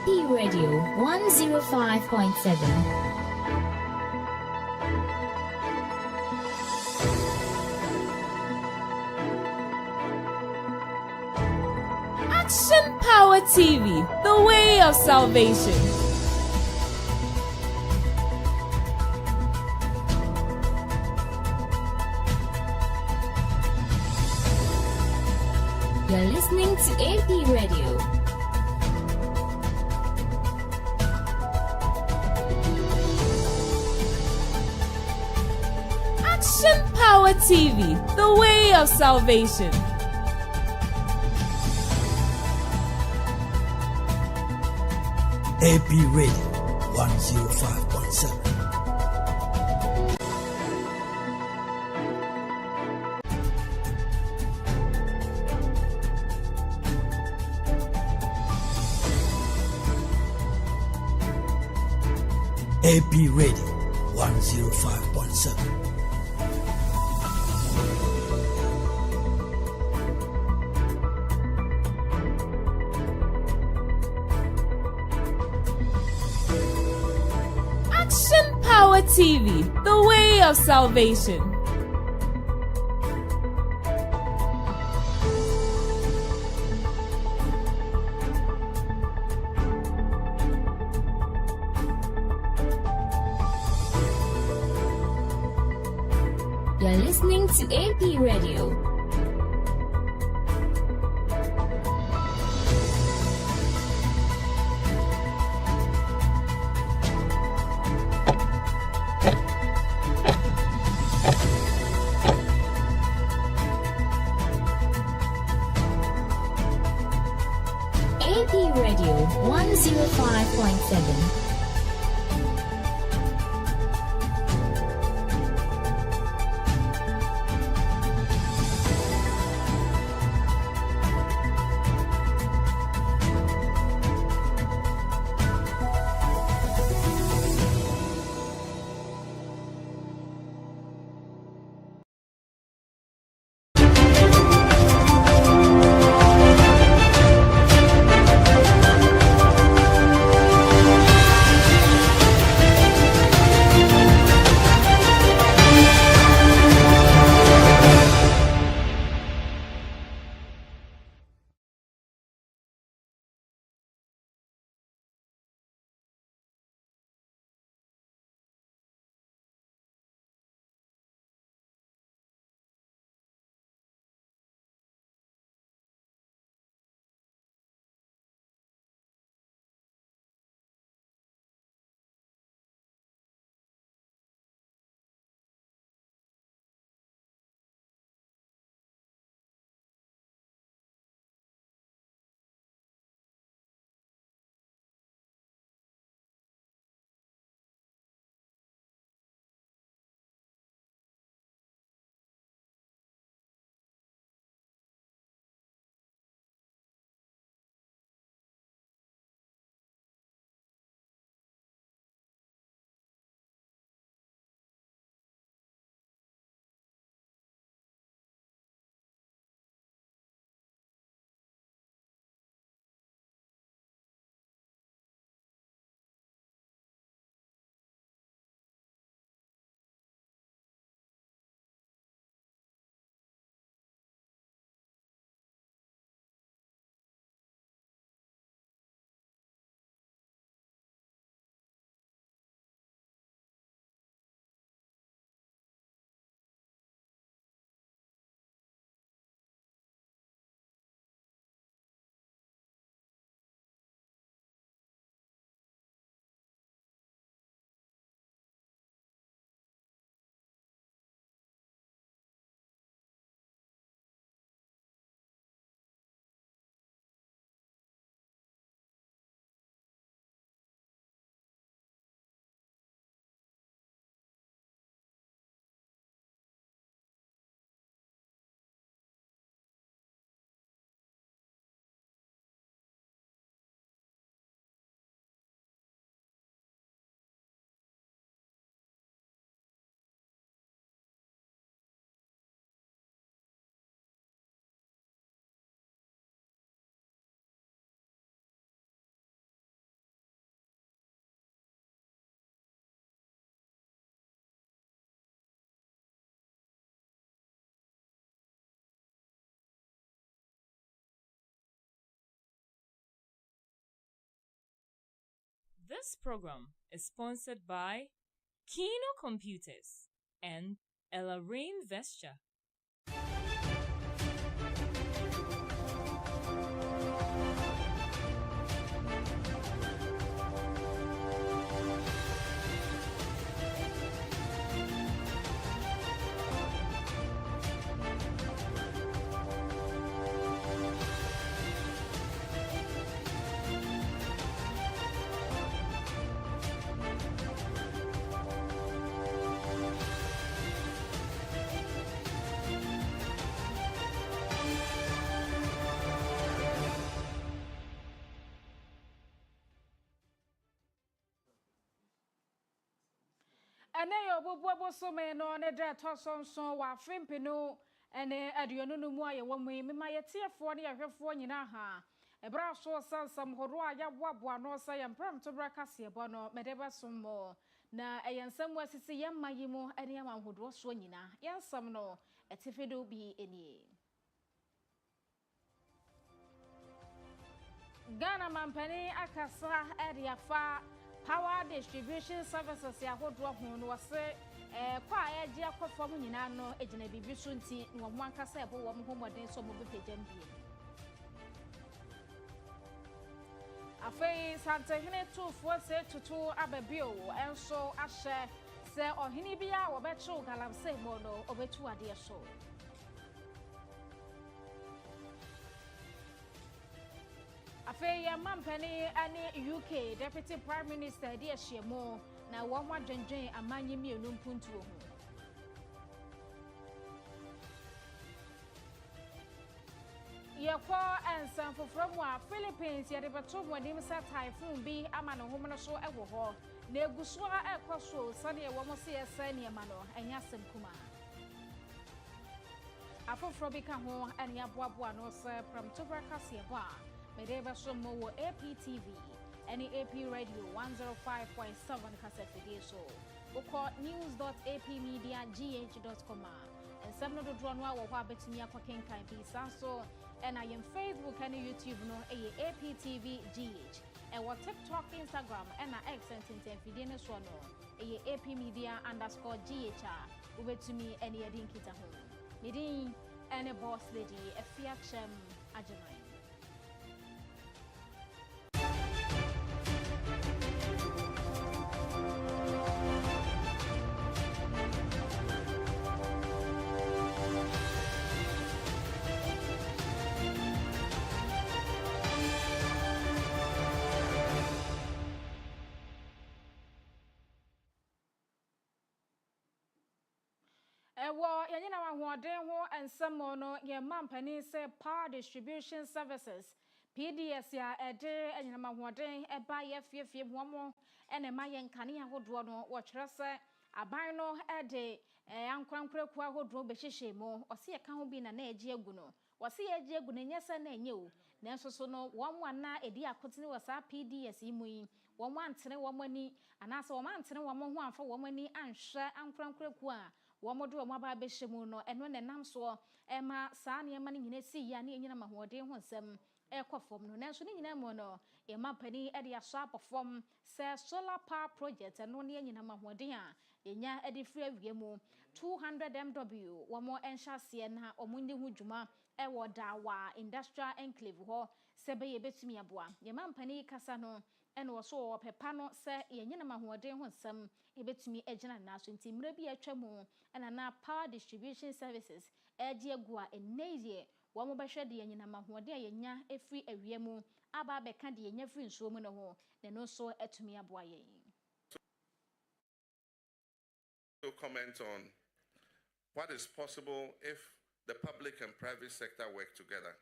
AP Radio 105.7. Action Power TV, the way of salvation. You're listening to AP Radio. Action Power TV, the way of salvation. AP Radio 105.7. AP Radio 105.7. Action Power TV, the way of salvation. You're listening to AP Radio. AP Radio 105.7. This program is sponsored by Kino Computers and Ella Rain Vesture. Ene yo bobo so me no ne de to sonson wa frimpinu ene aduonu no mu aye wo mu me ma yetiefo ne yahwefo nyina ha ebra so sansam horo aya boaboa no sa ye mpram to bra kase bo no me de basommo na eyensam wasisi ye mayimu ene ya manhodo so nyina yensam no etifedo bi eni Ghana mampani akasa eriafa Power Distribution Services ya hodro ho no wase kwa eje akofo mu nyina no ejina bibi so nti no mo ankasa ebo wo mo homoden so mo bepejam bie afei santehene tufo se tutu ababio enso ahye se ohini bia wo bechu galamse mo no obetu ade so Afia Mampani ani UK Deputy Prime Minister di ahiemo na wo ho adwendwen amanye mienu mpuntuo ho Yekwo ensan foforo mu a Philippines ye de beto mu anim sa typhoon bi ama no homo no so ewo ho na eguso a ekoso sane ye wo mo se yesa ne ma no enya asem kuma Afoforo bi ka ho ene aboaboa no se from Tobrakase bo a Medeba Somo wo APTV, any AP Radio 105.7 Kasefide so. Oko news.apmediagh.com and some of the drone wa betimi akwakenkan bi so and I am Facebook and YouTube no APTV GH and what TikTok, Instagram and X and Tintin so no APmedia_GH ubetumi any edin kita ho. Nidin any boss lady Afia Kyem Agyemang. Ewo yanyina wa hoden ho ensemo no ye mampani se Power Distribution Services PDS ya ede anyina ma hoden eba ye fiefie homo ene ma ye nkane ahodo no wo kyerɛ sɛ aban no ede ankwankwaku ahodo be hyehye mu ɔse ye ka ho bi na agye agu no wɔse ye agye agu na nyɛ na enye o na nso so no wɔn ana edi akotene wɔ sa PDS mu yi wɔn antene wɔn ani anase wɔn antene wɔn ho amfa wɔn ani anhwɛ ankwankwaku a Wamodo wamaba beshemu no eno ne nam so ema saa ne ema ne nyina si ya ne nyina mahoden ho nsem ekofom no nanso ne nyina mo no ema pani e de aso apofom se solar power project eno ne nyina mahoden a enya e de free awie mu 200 MW wamo enhyase na omunni hu dwuma e wo dawa industrial enclave ho se be ye betumi aboa ye mampani kasa no eno so pepa no se ye nyina mahoden ho nsem ebetumi agina na so nti mra bi atwamu ena na Power Distribution Services eje agua eneye wo mo behwe de nyina mahode yenya efri awiemu aba beka de yenya fri nsuo mu no ho ne no so etumi aboa yen to comment on what is possible if the public and private sector work together.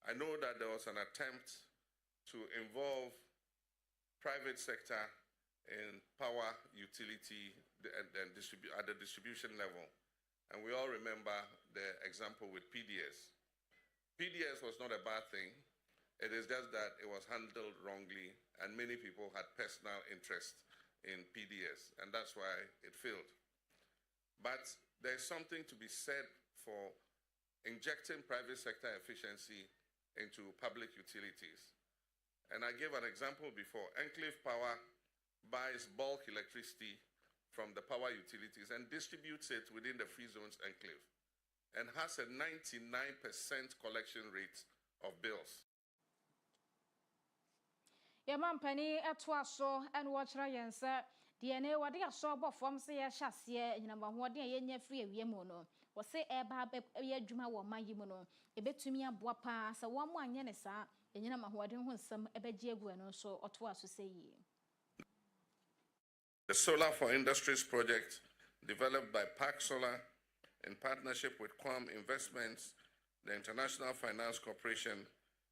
I know that there was an attempt to involve private sector in power utility and at the distribution level. And we all remember the example with PDS. PDS was not a bad thing. It is just that it was handled wrongly and many people had personal interest in PDS, and that's why it failed. But there's something to be said for injecting private sector efficiency into public utilities. And I gave an example before. Enclave Power buys bulk electricity from the power utilities and distributes it within the free zones enclave and has a 99% collection rate of bills. Yamampani etwaso and watchra yense DNA wadi aso bofom se ye hyase nyinamba hoden ye nya free awiemu no wo se eba ye adwuma wo mayimu no ebetumi aboa pa se wo mo anye ne sa nyinamba hoden ho nsam ebegie egu no so otwaso se yi. The Solar for Industries project, developed by Park Solar in partnership with Kyem Investments, the International Finance Corporation,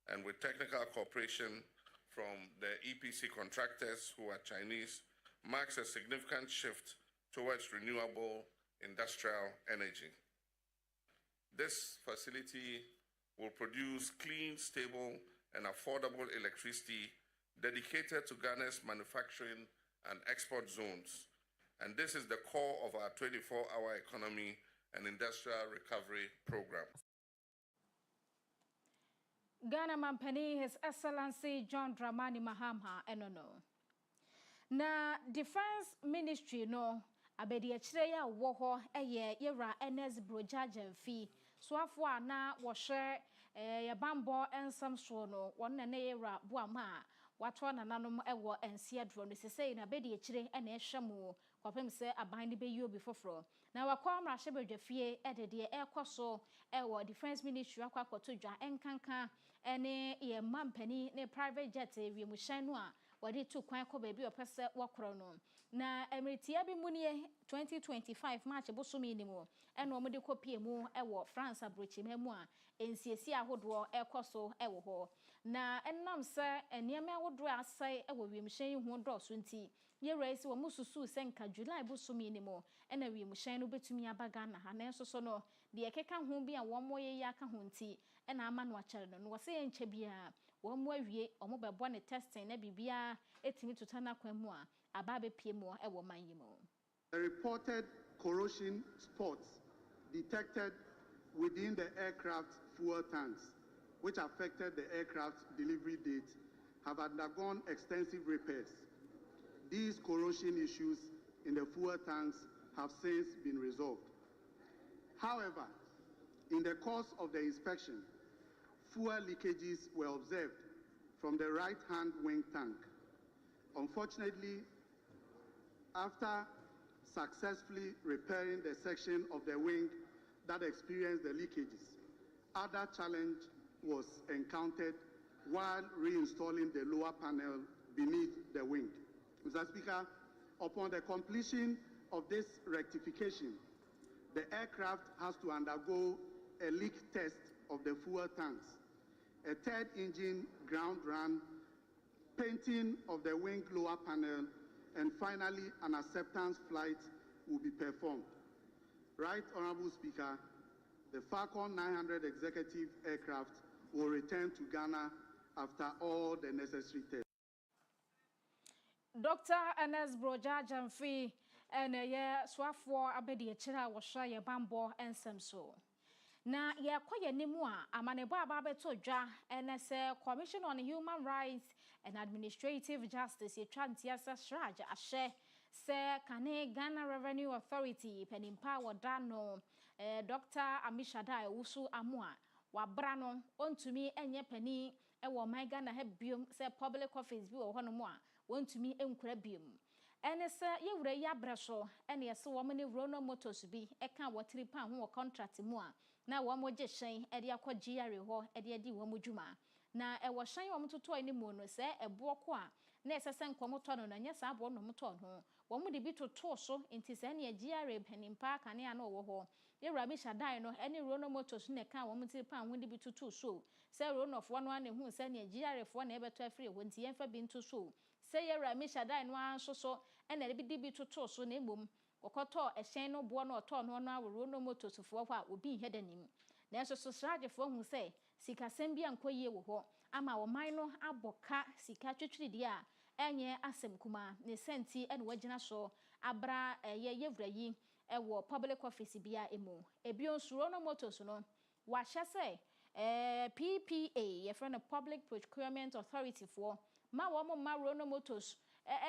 and with technical cooperation from the EPC contractors who are Chinese, marks a significant shift towards renewable industrial energy. This facility will produce clean, stable, and affordable electricity dedicated to Ghana's manufacturing and export zones. And this is the core of our 24-hour economy and industrial recovery program. Ghana Mampani, His Excellency John Dramani Mahama, enono. Na Defense Ministry no abedi achire ya wo eye yera NS Brojajen fi so afo na wo hwe ye bambo ensam so no won na yera boama wato na nanom ewo ense adro no sesei na bedi achire na ehwemu kwapem se aban de beyi obi foforo na wakwa mra hye bedwafie edede ekoso ewo Defense Ministry akwakoto dwa enkanka ene ye mampani ne private jet ewiem hyan no a wadi tu kwan ko baby opese wakro no na emretia bi munie 2025 March bosomi ni mo eno omde kopie mu ewo France abrochi memu a ensiesi ahodo ekoso ewo ho na ennam se eniame ahodo asai ewo wiemhyen hu do so nti ye raise wo mususu senka July bosomi ni mo ena wiemhyen no betumi abaga na ha na enso so no de ekeka ho bi a wo moye ya ka ho nti ena ama no akere no wo se enche bia wo mo awie omo bebo ne testing na bibia etimi tutana kwamu a ababe pie mu ewo manyimo. The reported corrosion spots detected within the aircraft fuel tanks, which affected the aircraft's delivery date, have undergone extensive repairs. These corrosion issues in the fuel tanks have since been resolved. However, in the course of the inspection, fuel leakages were observed from the right-hand wing tank. Unfortunately, after successfully repairing the section of the wing that experienced the leakages, other challenge was encountered while reinstalling the lower panel beneath the wing. Mr. Speaker, upon the completion of this rectification, the aircraft has to undergo a leak test of the fuel tanks, a third engine ground run, painting of the wing lower panel, and finally an acceptance flight will be performed. Right Honorable Speaker, the Falcon 900 executive aircraft will return to Ghana after all the necessary tests. Dr. NS Brojajen fi ye swafo abedi achira wo hwa ye bambo ensem so. Na ye kwaye nimu a amanebo ababeto dwa enese Commission on Human Rights and Administrative Justice ye twantiasa shraj ahye se kane Ghana Revenue Authority penimpa wodano Dr. Amishada Wusu Amua wabra no ontumi enye pani ewo man Ghana ha biom se public office bi wo hono mu a wontumi enkura biom ene se yewure ya breso ene yese wo mene Rono Motors bi eka wo tripa ho contract mu a na wo mo je hyen ede akogye yare ho ede edi wo mo dwuma na ewo hyen wo mtoto ani mu no se ebo ko a na esese nkomoto no na nya sa abo no moto no wo mo de bi toto so enti se ne agyare panimpa kane a na wo ho yewura mi shadai no ene Rono Motors ne ka wo mo tripa ho de bi toto so se Rono fo no ane hu se ne agyare fo na ebeto afiri ho enti yemfa bi nto so se yewura mi shadai no anso so ene de bi toto so na emom kokoto ehyen no bo no oto no no aworo no motosofo ho a obi hedanim na eso so sragefo hu se sika sembi ankoyie wo ho ama wo man no aboka sika twetwiri a enye asem kuma ne senti ene wagina so abra yewura yi ewo public office bia emu ebi onsuro no motos no wa hye se PPA your friend the Public Procurement Authority for ma wo ma Rono Motors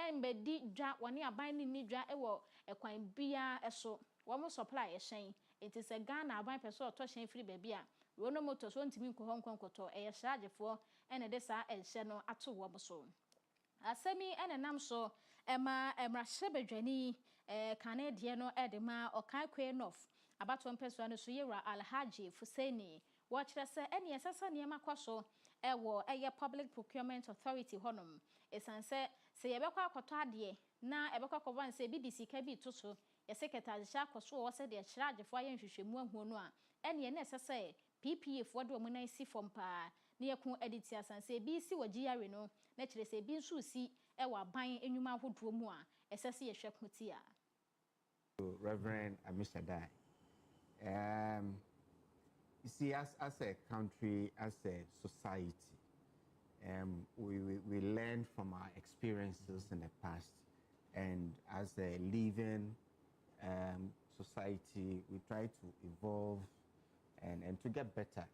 embedi dwa woni aban ni dwa ewo ekwan bia eso wo mo supply ehyen enti se Ghana aban peso oto hyen free baby a Rono Motors wontimi nko honkonkoto chargefo ene de sa ehye no ato wo boso asemi ene nam so ema emrahye bedwani kanadie no edema okan kwenof abato mpeso no so yera Alhaji Fuseni wo kire se ene esesa ne makwaso ewo eye Public Procurement Authority honom esanse se yebekwa akoto ade na ebekwa kovan se bi disika bi to so ye secretary sha akoso wo se de chargefo aye nhwehwemu ahu no a ene ene esesa PPA fo de omunan si fompa na yekun edit asanse bi si wagiyare no na kire se bi nso si ewa ban enwuma ahodo mu a esese ye hwekuti a Reverend Amishadai. You see, as a country, as a society, we learn from our experiences in the past, and as a living society, we try to evolve and to get better.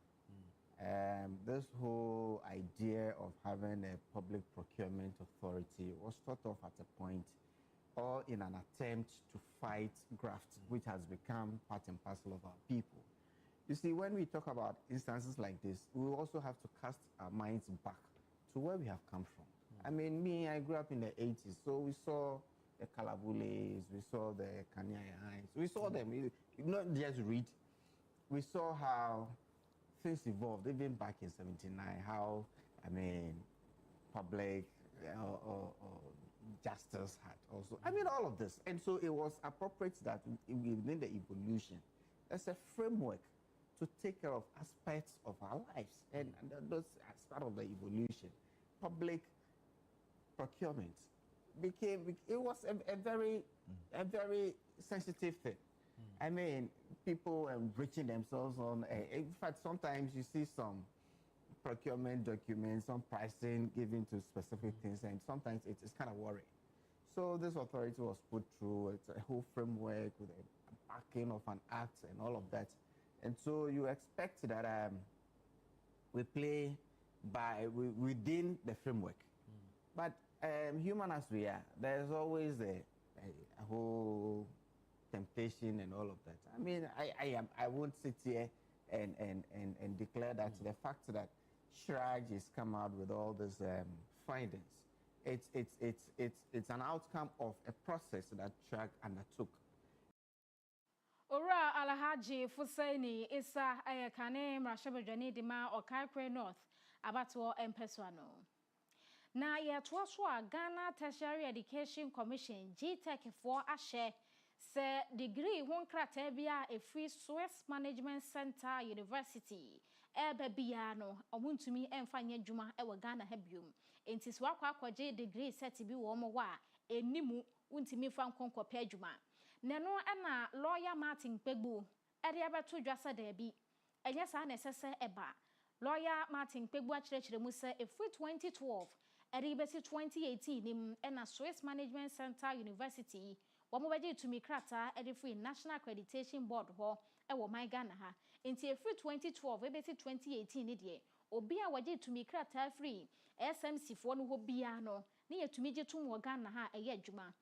This whole idea of having a public procurement authority was thought of at a point, or in an attempt to fight graft, which has become part and parcel of our people. You see, when we talk about instances like this, we also have to cast our minds back to where we have come from. I mean, I grew up in the 80s, so we saw the Kalabules, we saw the Kanyayais, we saw them, not just read. We saw how things evolved, even back in 79, how, public or justice had also, all of this. And so it was appropriate that within the evolution, there's a framework to take care of aspects of our lives. And those, as part of the evolution, public procurement it was a very sensitive thing. People enriching themselves on, in fact, sometimes you see some procurement documents, some pricing given to specific things, and sometimes it's kind of worrying. So this authority was put through, it's a whole framework with a backing of an act and all of that. And so you expect that we play within the framework. But human as we are, there's always a whole temptation and all of that. I won't sit here and declare that the fact that Shraj has come out with all these findings, it's an outcome of a process that Shraj undertook. Ora Alhaji Fuseni isa ayekane mrashabedwani dima Okaikwe North abatwo empeswano. Na yetwo so Ghana Tertiary Education Commission GTech for ahye se degree won krata bia e free Swiss Management Center University bia no omuntumi emfanye dwuma e wo Ghana ha biom enti so akwaje degree set bi wo mo wa enimu untimi fa nkonkope adwuma neno na lawyer Martin Pegbu ede abeto dwasa da bi enye sa na sese eba lawyer Martin Pegbu akirekire mu se e free 2012 ede besi 2018 nim na Swiss Management Center University womo baje tumi krata ede free National Accreditation Board ho e wo my Ghana ha enti e free 2012 besi 2018 ni de obi a waje tumi krata free SMC fo no ho bia no ne yetumi je tum wo Ghana ha eye adwuma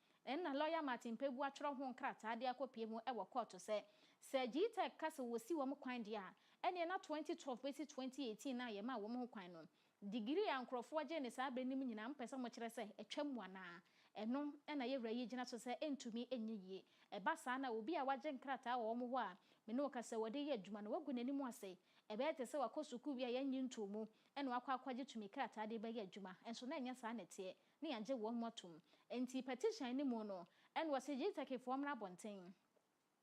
na lawyer Martin Pegbu atworo ho krata de akopie mu e wo court se GTech kase wosi wo mo kwan de a ene na 2012 besi 2018 na ye ma wo mo ho kwan no degree ankrofo waje ne sa abrenim nyina mpese mo kire se etwam wana eno na ye wura ye gina so se entumi enyiye eba sa na obi a waje nkrata wo mo ho a me no kase wode ye adwuma no wagu nanim ase ebe ete se wakosuku bia ye nyi ntomu ene wakwaje tumi krata de ba ye adwuma enso na enya sa na tie ne yanje wo motum enti petition ni mu no ene wose GTech formula bonten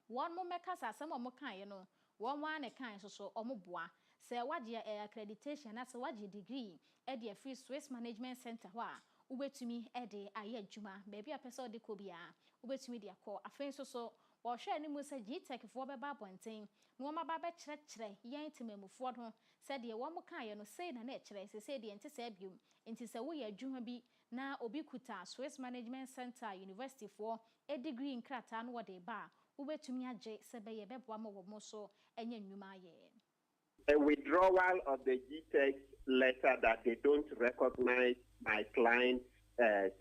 won mo meka sa asem mo kan ye no won wa ne kan so omo boa se waje accreditation na se waje degree e de free Swiss Management Center ho a ubetumi e de aye adwuma baby apese ode ko bia ubetumi de akọ afen so wo hwe ni mu se GTech fo beba bonten no ma ba be kire yen temamufo ho se de wo mo kan ye no sei na e kire se de ente se biom enti se wo ye adwuma bi na obi kuta Swiss Management Center University for a degree in krata no wode ba ubetumi age se be ye beboa mo wo mo so enye nnwuma ye a withdrawal of the GTEx letter that they don't recognize my client's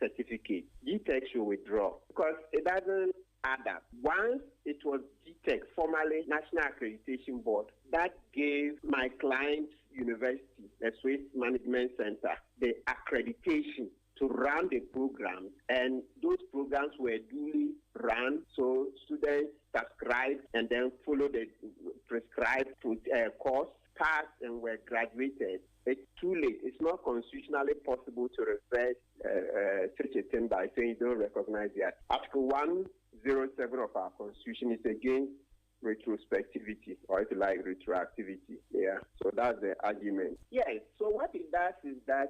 certificate. GTEx should withdraw because it doesn't add up. Once it was GTEx, formerly National Accreditation Board, that gave my client's university, the Swiss Management Center, the accreditation to run the programs, and those programs were duly run, so students subscribed and then followed the prescribed course, passed and were graduated. It's too late. It's not constitutionally possible to reverse such a thing by saying you don't recognize that. Article 107 of our Constitution is against retrospectivity, or if you like, retroactivity. Yeah, so that's the argument. Yes, so what it does is that,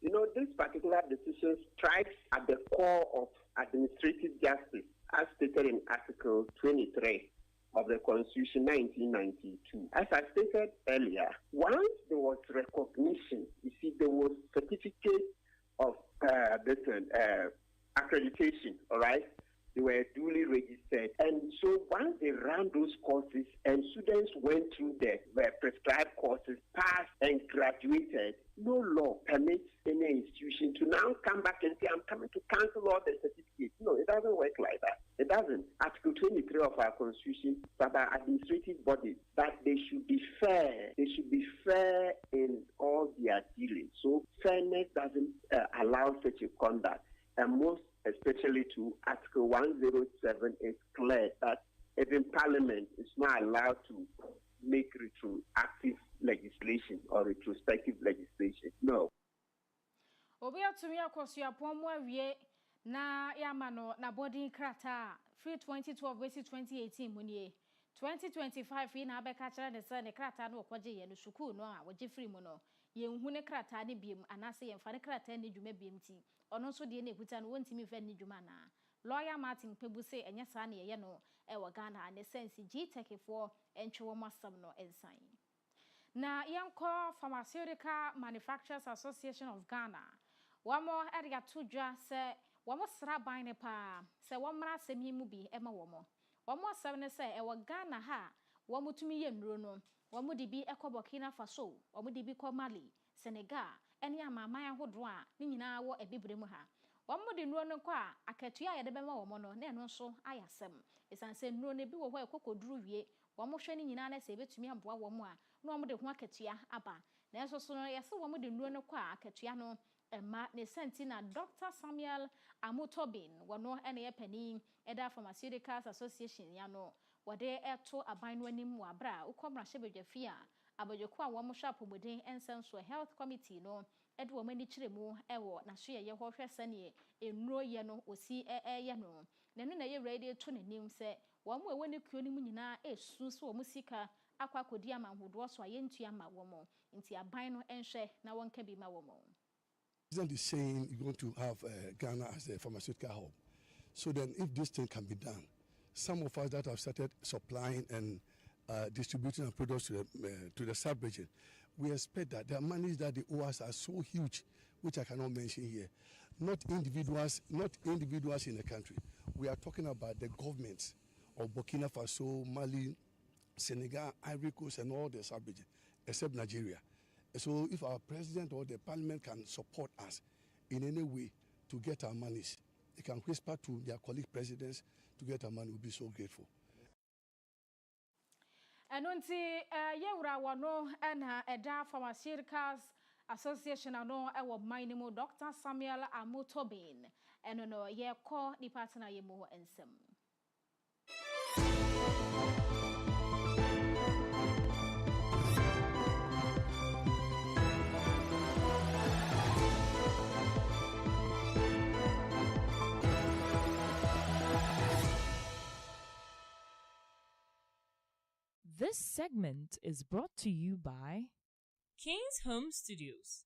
you know, this particular decision strikes at the core of administrative justice, as stated in Article 23 of the Constitution 1992. As I stated earlier, once there was recognition, you see, there was certificate of accreditation, all right? They were duly registered. And so once they ran those courses and students went through the prescribed courses, passed and graduated, no law permits any institution to now come back and say, I'm coming to cancel all the certificates. No, it doesn't work like that. It doesn't. Article 23 of our Constitution is about administrative bodies, that they should be fair. They should be fair in all their dealings. So fairness doesn't allow such a conduct. And most especially to Article 107 is clear that even Parliament is not allowed to make retroactive legislation or retrospective legislation. No. Obia to me across your pomo awie na yamano na boarding krata free 2012 versus 2018 munye 2025 na abeka kire ne se ne krata na okwaje ye no suku no a waje free mu no ye nhu ne krata ne biem anase ye mfa ne krata ne dwuma biem ti ono so de na ekuta no wontimi fa ne dwuma na lawyer Martin Pebuse enya sa na ye no e wo Ghana ne sense GTEC for entwe wo masam no ensan na yanko Pharmaceutical Manufacturers Association of Ghana wamo area tujwa se wamo sra ban ne pa se womra semi mu bi ema wamo asem ne se e wo Ghana ha wamo tumi ye nro no wamo de bi ekọ Burkina Faso wamo de bi kọ Mali Senegal ene amaman ahodo a ni nyina wo ebibre mu ha wamo de nro no kwa akatua ye de bema wamo no na eno so ayasem esanse nro ne bi wo ho ekokoduru wie wamo hwe ni nyina na se betumi aboa wamo a na wamo de ho akatua aba na eso so no yese wamo de nro no kwa akatua no Emma ne sentina Dr. Samuel Amutobin wono ene ye pani Eda Pharmaceuticals Association ya no wode eto aban no anim wa bra ukomra hyebedwafia abodweko a wo mo hwa pomodin ensenso health committee no ede wo mani kiremu ewo na so ye ho hwese ne enuro ye no osi ye no ne no na ye ready to nanim se wo mo ewo ne kuo ni mu nyina esu so wo mo sika akwa kodi amanhodo so ayentua ma wo mo nti aban no enhwe na wonka bi ma wo mo. President is saying you're going to have Ghana as a pharmaceutical hub. So then if this thing can be done, some of us that have started supplying and distributing our products to the sub-region, we expect that the monies that they owe us are so huge, which I cannot mention here. Not individuals in the country. We are talking about the governments of Burkina Faso, Mali, Senegal, Ivory Coast, and all the sub-region, except Nigeria. So if our president or the parliament can support us in any way to get our monies, they can whisper to their colleague presidents to get our money, we'll be so grateful. And until Yewra wano and Eda Pharmaceuticals Association ano ewo minimo Dr. Samuel Amutobin and no ye call the partner ye mo ensem. This segment is brought to you by King's Home Studios.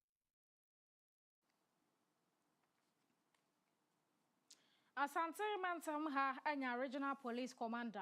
Asante Mantam ha anya regional police commander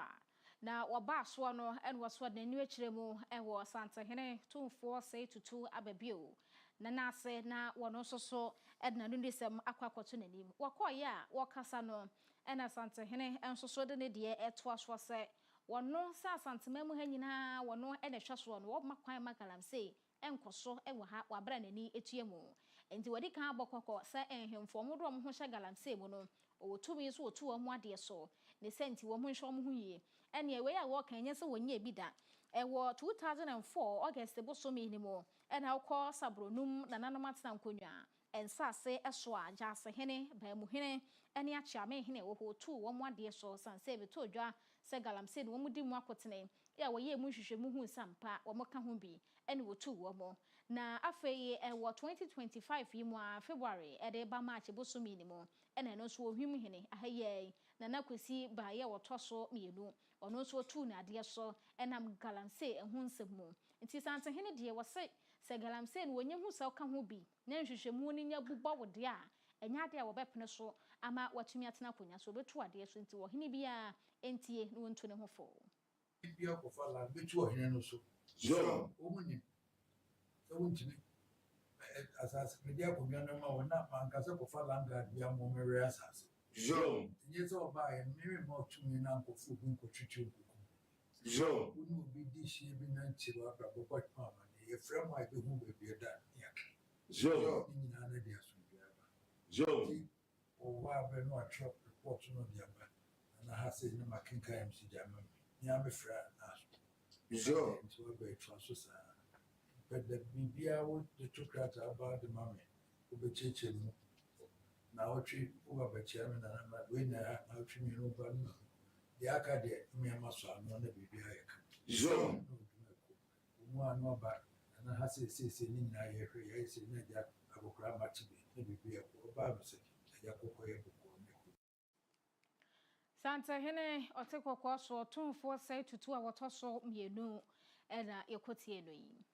na waba so no en waso na niwe kiremu ewo Asante hene 24 say to 2 ababio na nase na wono soso edna nundisem akwakoto nanim wakoye a wakasa no en Asante hene ensoso de ne de eto aso se wono sa santema mu ha nyina wono e na hwaso no wo makwan magalamsey enkoso e wo ha wabra nani etuemu enti wodi kan abokoko sa enhemfo mo do mo ho hye galamsey mu no owotumi so otu wo ade so ne senti wo mo nhwo mo ho yie ene we ya wo kan nye se wonye bi da ewo 2004 August bosomi ni mo ena ukọ sabronum nananom atena nkonwa ensase eso a jase hene ba mu hene ene achiame hene wo ho tu wo mo ade so sanse be to dwa se galamsey no mo di mu akotene ya wo ye mu hwehwe mu hu sampa wo mo ka ho bi ene wo tu wo mo na afei ewo 2025 yi mu a February ede ba March bosomi ni mo ene no so ohwim hene ahaye nana kwesi ba ye wo toso mienu ono so tu na ade so enam galamsey ehun nsemu nti sante hene de wo se galamsey no wonye hu sa ka ho bi na nhwehwemu ni nya bubba wo de a enya de a wo bepene so ama watumi atena konya so betu ade so nti wo hene bia entie no wontu ne ho fo bia ko fala betu o hene no so so o mu ni so wontimi asas media ko bia no ma wona mankasa ko fala nga bia mo mere asas jo nyese oba e mere mo tumi na nkofu bu nkotwitwi okuku jo unu bi di hie bi na nchiro ababo kwa mama ne efrem wa be hu be bia da ya jo ni na na dia so bia ba jo o wa be no atro report no dia ba na ha se ni makinka MC jama ni am fra na jo so be transfer sa but the bibia wo the truth about the mommy wo be cheche mu na otwi wo ba chia me na we na otwi mi no ba no the akade me amaso ano na bibia ya ka jo mu anu ba na ha se ni na ye hwe ye se na ja abokra machibe na bibia ko ba be se ja kokko ye boko me Santa hene otekoko so tonfo sai tutu a wotoso mienu na yekotie no yi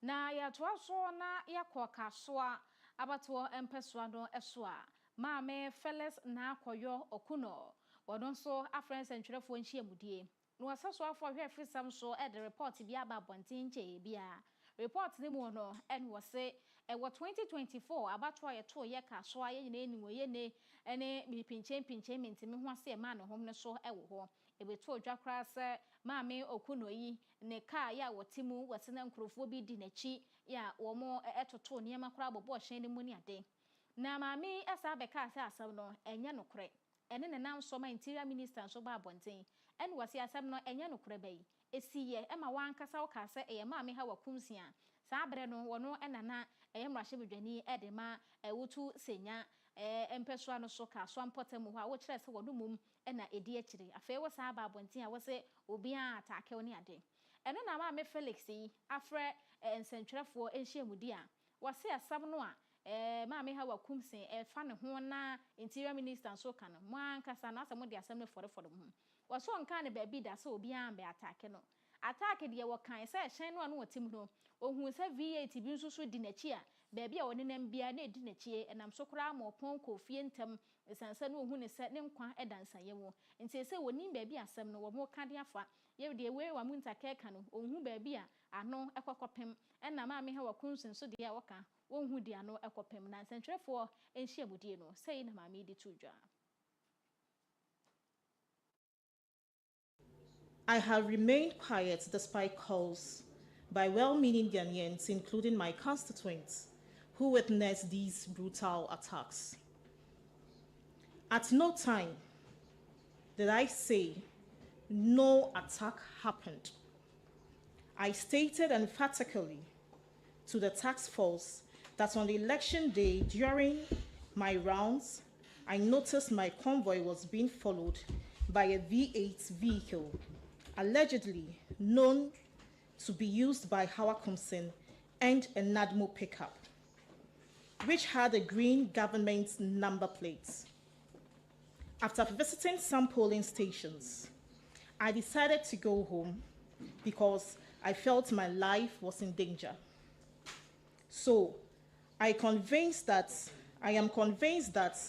na ya toaso na yakoka soa abato empesoa no eso a maame Feles na akoyo okuno wodon so afrens entwerefo nhyiamudie no wasaso afo hwe frisam so the report bia ba bontin che bia report ni mu no en wose ewo 2024 abato ye to ye ka so aye nyina eni woye ne ene mi pinche mentimi ho ase ma no hom ne so ewo ho ebeto odwa kra se maame okuno yi ne ka ya wotimu wasena nkrofo bi di nachi ya wo mo etoto niema kra bobo hyen ne mu ni ade na maame esa beka ase asam no enye nokre ene ne nam so ma interior minister so ba abonten ene wase asam no enye nokre bai esiye ema wankasa wo ka se eye maame ha wakumsia saa bre no wono enana eye mrahye bedwani edema wotu senya empesoa no so ka so ampotemu ho a wo kire se wono mum ena edi akire afei wo saa ba abonten a wo se obi a atake oni ade eno na maame Felix yi afre ensentwerefo enhyiamudi a wase asam no a maame ha wakumsen fa ne ho na interior minister so ka no mo ankasa na asam de asam ne fore mu waso nka ne ba bi da se obi a be atake no atake de wo kan se hyen no anu otim no ohun se V8 bi nsusu di nachi a ba bi a woni nam bia na edi nachi enam so kra ma opon kofie ntam esansa no ohun ne se ne nkwa edansaye wo nti se woni ba bi asam no wo mo ka de afa ye de we wa muntaka ka no ohun ba bi a ano ekokopem enna maame ha wakunsun so de a woka wonhu di ano ekopem na nsentwerefo enhyiamudie no sei na maame di tudwa. I have remained quiet despite calls by well-meaning Ghanaians, including my constituents, who witnessed these brutal attacks. At no time did I say no attack happened. I stated emphatically to the task force that on the election day during my rounds, I noticed my convoy was being followed by a V8 vehicle, allegedly known to be used by Hawakumsin and a Nadmo pickup, which had a green government number plate. After visiting some polling stations, I decided to go home because I felt my life was in danger. So I am convinced that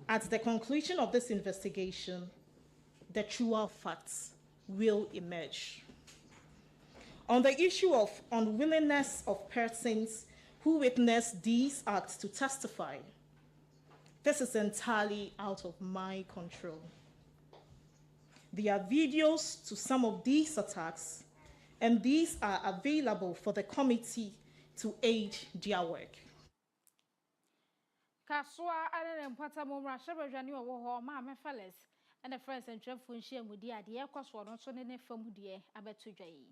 at the conclusion of this investigation, the truer facts will emerge. On the issue of unwillingness of persons who witnessed these acts to testify, this is entirely out of my control. There are videos to some of these attacks, and these are available for the committee to aid their work. Kaswa ane mpata mumra shebejani wo ho ma me fellas and the friends and trefo nhia mudi ade ye kwaso no so ne fam de abetudwai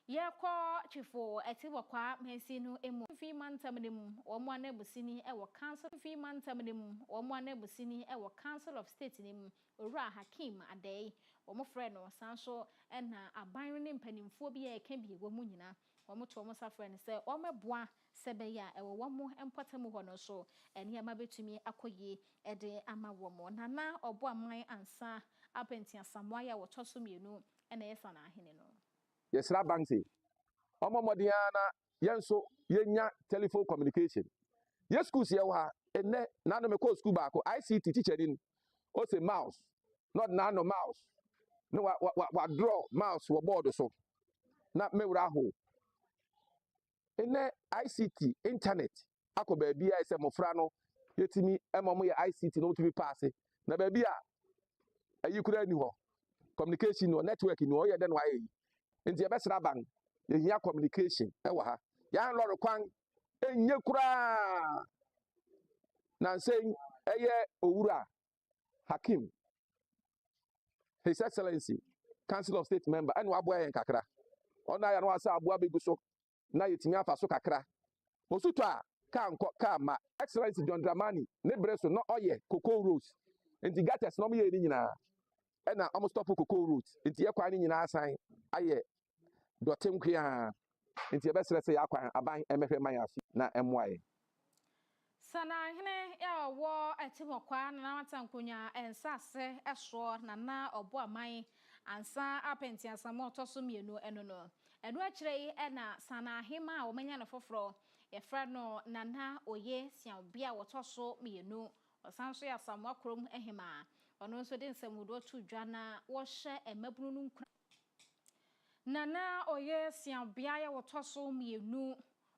ye kwa chifo etibo kwa mensi no emu fi mantam ne mu omo na busini e wo council fi mantam ne mu omo na busini e wo council of state ne mu owura Hakim adai omo frɛ no sanso na aban ne mpanimfo bi e ka bi wo mu nyina omo to omo safrɛ ne sɛ omo boa sebeya e wo mo empatam ho no so ene ama betumi akoye e de ama wo mo nana obo aman ansa apentia samoya wo toso mienu ena yesa na ahene no yesra bank omomodiana yenso yenya telephone communication yes schools ye wa enne nano me call school back ICT teacher din o say mouse not nano mouse no wa draw mouse wo board so na mewra ho enne ICT internet akoba bia ise mofra no yetimi emomo ye ICT no tumi pass na ba bia ayikura ni ho communication no network ni o ye den wa yi nti ebesra bank yehia communication ewa ha ya loro kwan enye kura na nsen eye owura Hakim His Excellency Council of State member anu aboa yen kakra ona ya no asa aboa beguso na yetimi afa so kakra osuto a ka ma Excellency John Dramani ne breso no oye cocoa roads nti gates no me ye ni nyina na almost stop cocoa roads nti ye kwa ni nyina asan aye dotem kwia nti ebesere se yakwan aban emehwe man afi na emoaye sana hene ya wo etimokwa na watankonya ensase eso na obo aman ansa apenti asamo toso mienu eno no enu akire na sana hema a omanya na foforo ye fra no nana oye siabia wotoso mienu osanso ya samo akrom ehema ono nso de nsamudo tu dwana wo hye emabunu nu nkura nana oye siabia ya wotoso mienu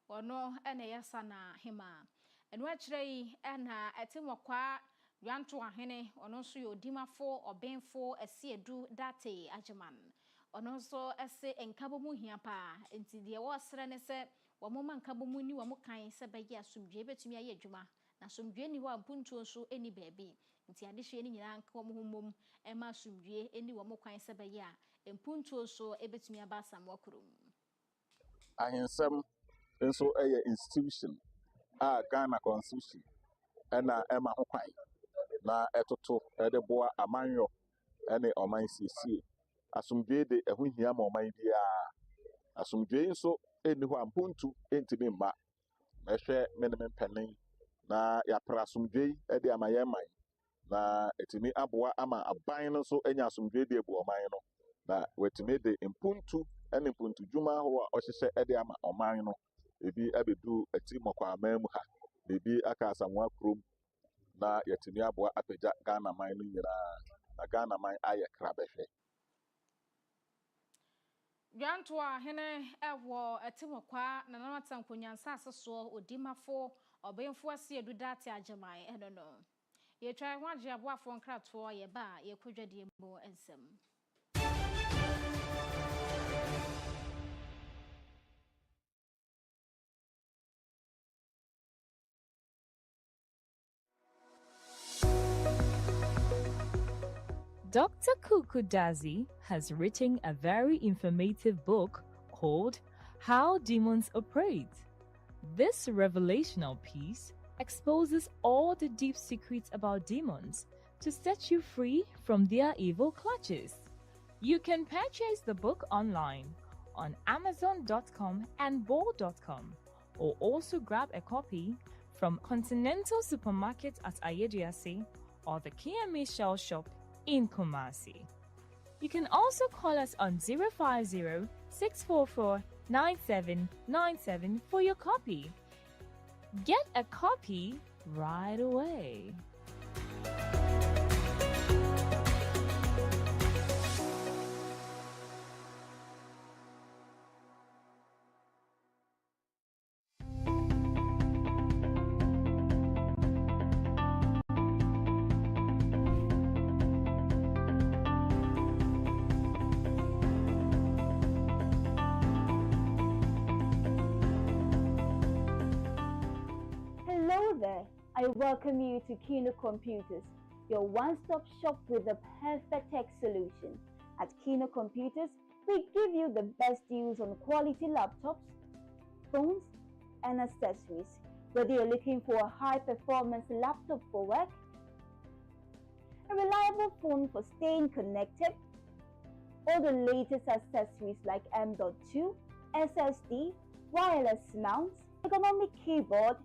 ono ene yesa na hema enu akirei na etimokwa yanto ahene ono nso yodimafo obenfo esiedu date Agyemang ono nso ese enkabomu hiapa enti de wo sere ne se wo moma nkabomu ni wo kan se beye asumdwe betumi aye adwuma na asumdwe ni ho ampuntuo nso eni baabi nti adehwe ni nyina nka wo homom ema asumdwe eni wo kan se beye a empuntuo so ebetumi aba samwakurum ahensem nso eye institution Ghana constitution ena ema ho kwan na etoto ede boa amanyo ene oman siesie asumdwe de eho hia ma oman bia asumdwe nso eni ho ampontu entimi mba mehwe menem penin na ya pra asumdwe ede amayeman na etimi aboa ama aban nso enya asumdwe de ebu oman no na wetimi de impuntu ene impuntu dwuma ho a ohyehyɛ ede ama oman no ebi abedu etimokwa amamu ha ebi aka asamwa krom na yetimi aboa apagya Ghana man no nyina na Ghana man aye krabehwe Gyanto ahene ewo etimokwa na natankonyansa aseso odimafo obenfo asiedu date Agyemang eno no ye twa ho agye aboafo nkrato ye ba ye kodwade mu ensem Dr. Kukudazi has written a very informative book called How Demons Operate. This revelational piece exposes all the deep secrets about demons to set you free from their evil clutches. You can purchase the book online on Amazon.com and Bol.com, or also grab a copy from Continental Supermarket at Ayediase or the Kyem Shell Shop in Kumasi. You can also call us on 050-644-9797 for your copy. Get a copy right away. I welcome you to Kino Computers, your one-stop shop with the perfect tech solution. At Kino Computers, we give you the best deals on quality laptops, phones, and accessories. Whether you're looking for a high-performance laptop for work, a reliable phone for staying connected, or the latest accessories like M.2, SSD, wireless mounts, ergonomic keyboard,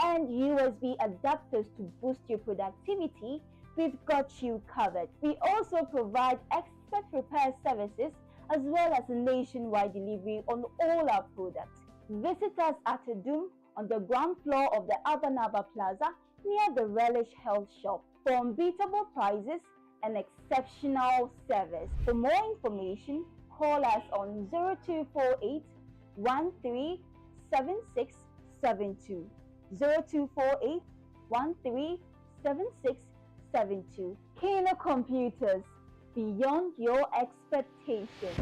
and USB adapters to boost your productivity, we've got you covered. We also provide expert repair services as well as nationwide delivery on all our products. Visit us at Adum on the ground floor of the Abanaba Plaza near the Relish Health Shop for unbeatable prices and exceptional service. For more information, call us on 0248 137672. 0248 137672. Kino Computers, beyond your expectations.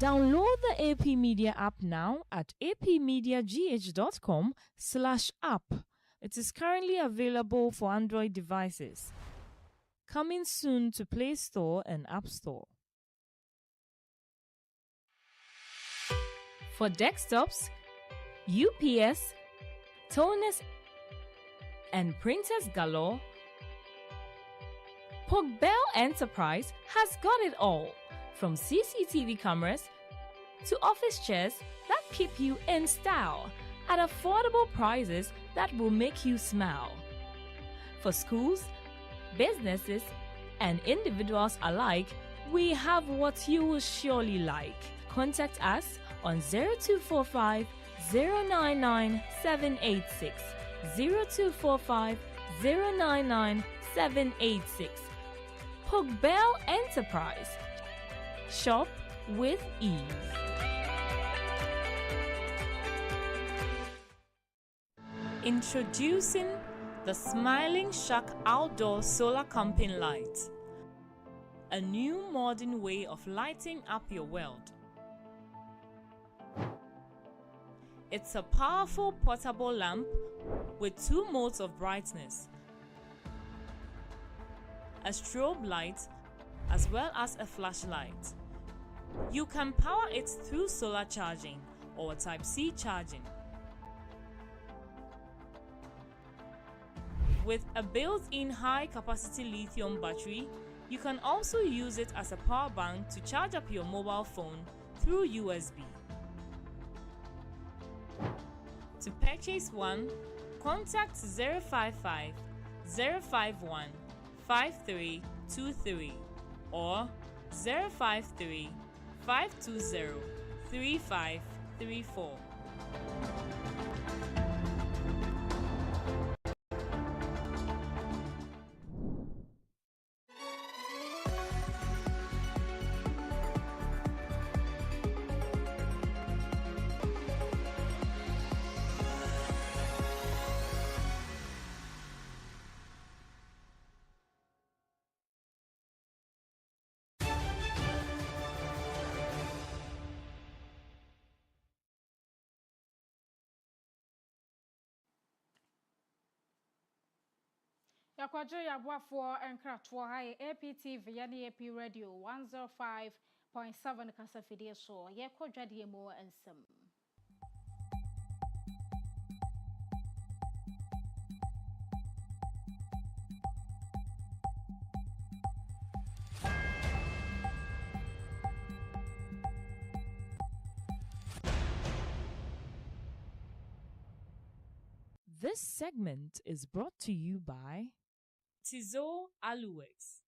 Download the AP Media app now at apmediagh.com/app. It is currently available for Android devices. Coming soon to Play Store and App Store. For desktops, UPS, toners, and printers galore, Pogbell Enterprise has got it all. From CCTV cameras to office chairs that keep you in style at affordable prices that will make you smile. For schools, businesses, and individuals alike, we have what you will surely like. Contact us on 0245 099 786, 0245 099 786. Pogbell Enterprise. Shop with ease. Introducing the Smiling Shark Outdoor Solar Camping Light. A new modern way of lighting up your world. It's a powerful portable lamp with 2 modes of brightness, a strobe light as well as a flashlight. You can power it through solar charging or Type-C charging. With a built-in high-capacity lithium battery, you can also use it as a power bank to charge up your mobile phone through USB. To purchase one, contact 055 051 5323 or 053 520 3534. Yakwaje yabuafo enkratoa ha APTV ne AP Radio 105.7 kasafidie so yekodwade mu ensem. This segment is brought to you by Tizo Aluwex.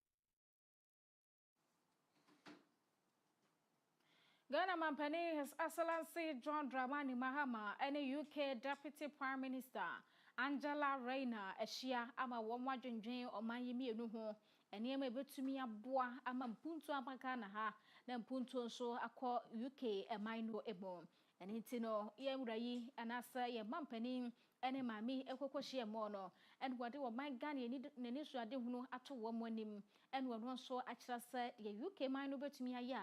Ghana Mampani His Excellency John Dramani Mahama and UK Deputy Prime Minister Angela Rayner Eshia ama womwa dwendwen omayimi enu ho ene ma betumi aboa ama mpuntu abaka na ha na mpuntu nso akọ UK eman no ebo ene ti no ye murayi anasa ye mampani ene mami ekokohye mo no ene wode wo man Ghana ni suade hunu ato wo mo anim ene wo nso akyerasa ye UK man no betumi aya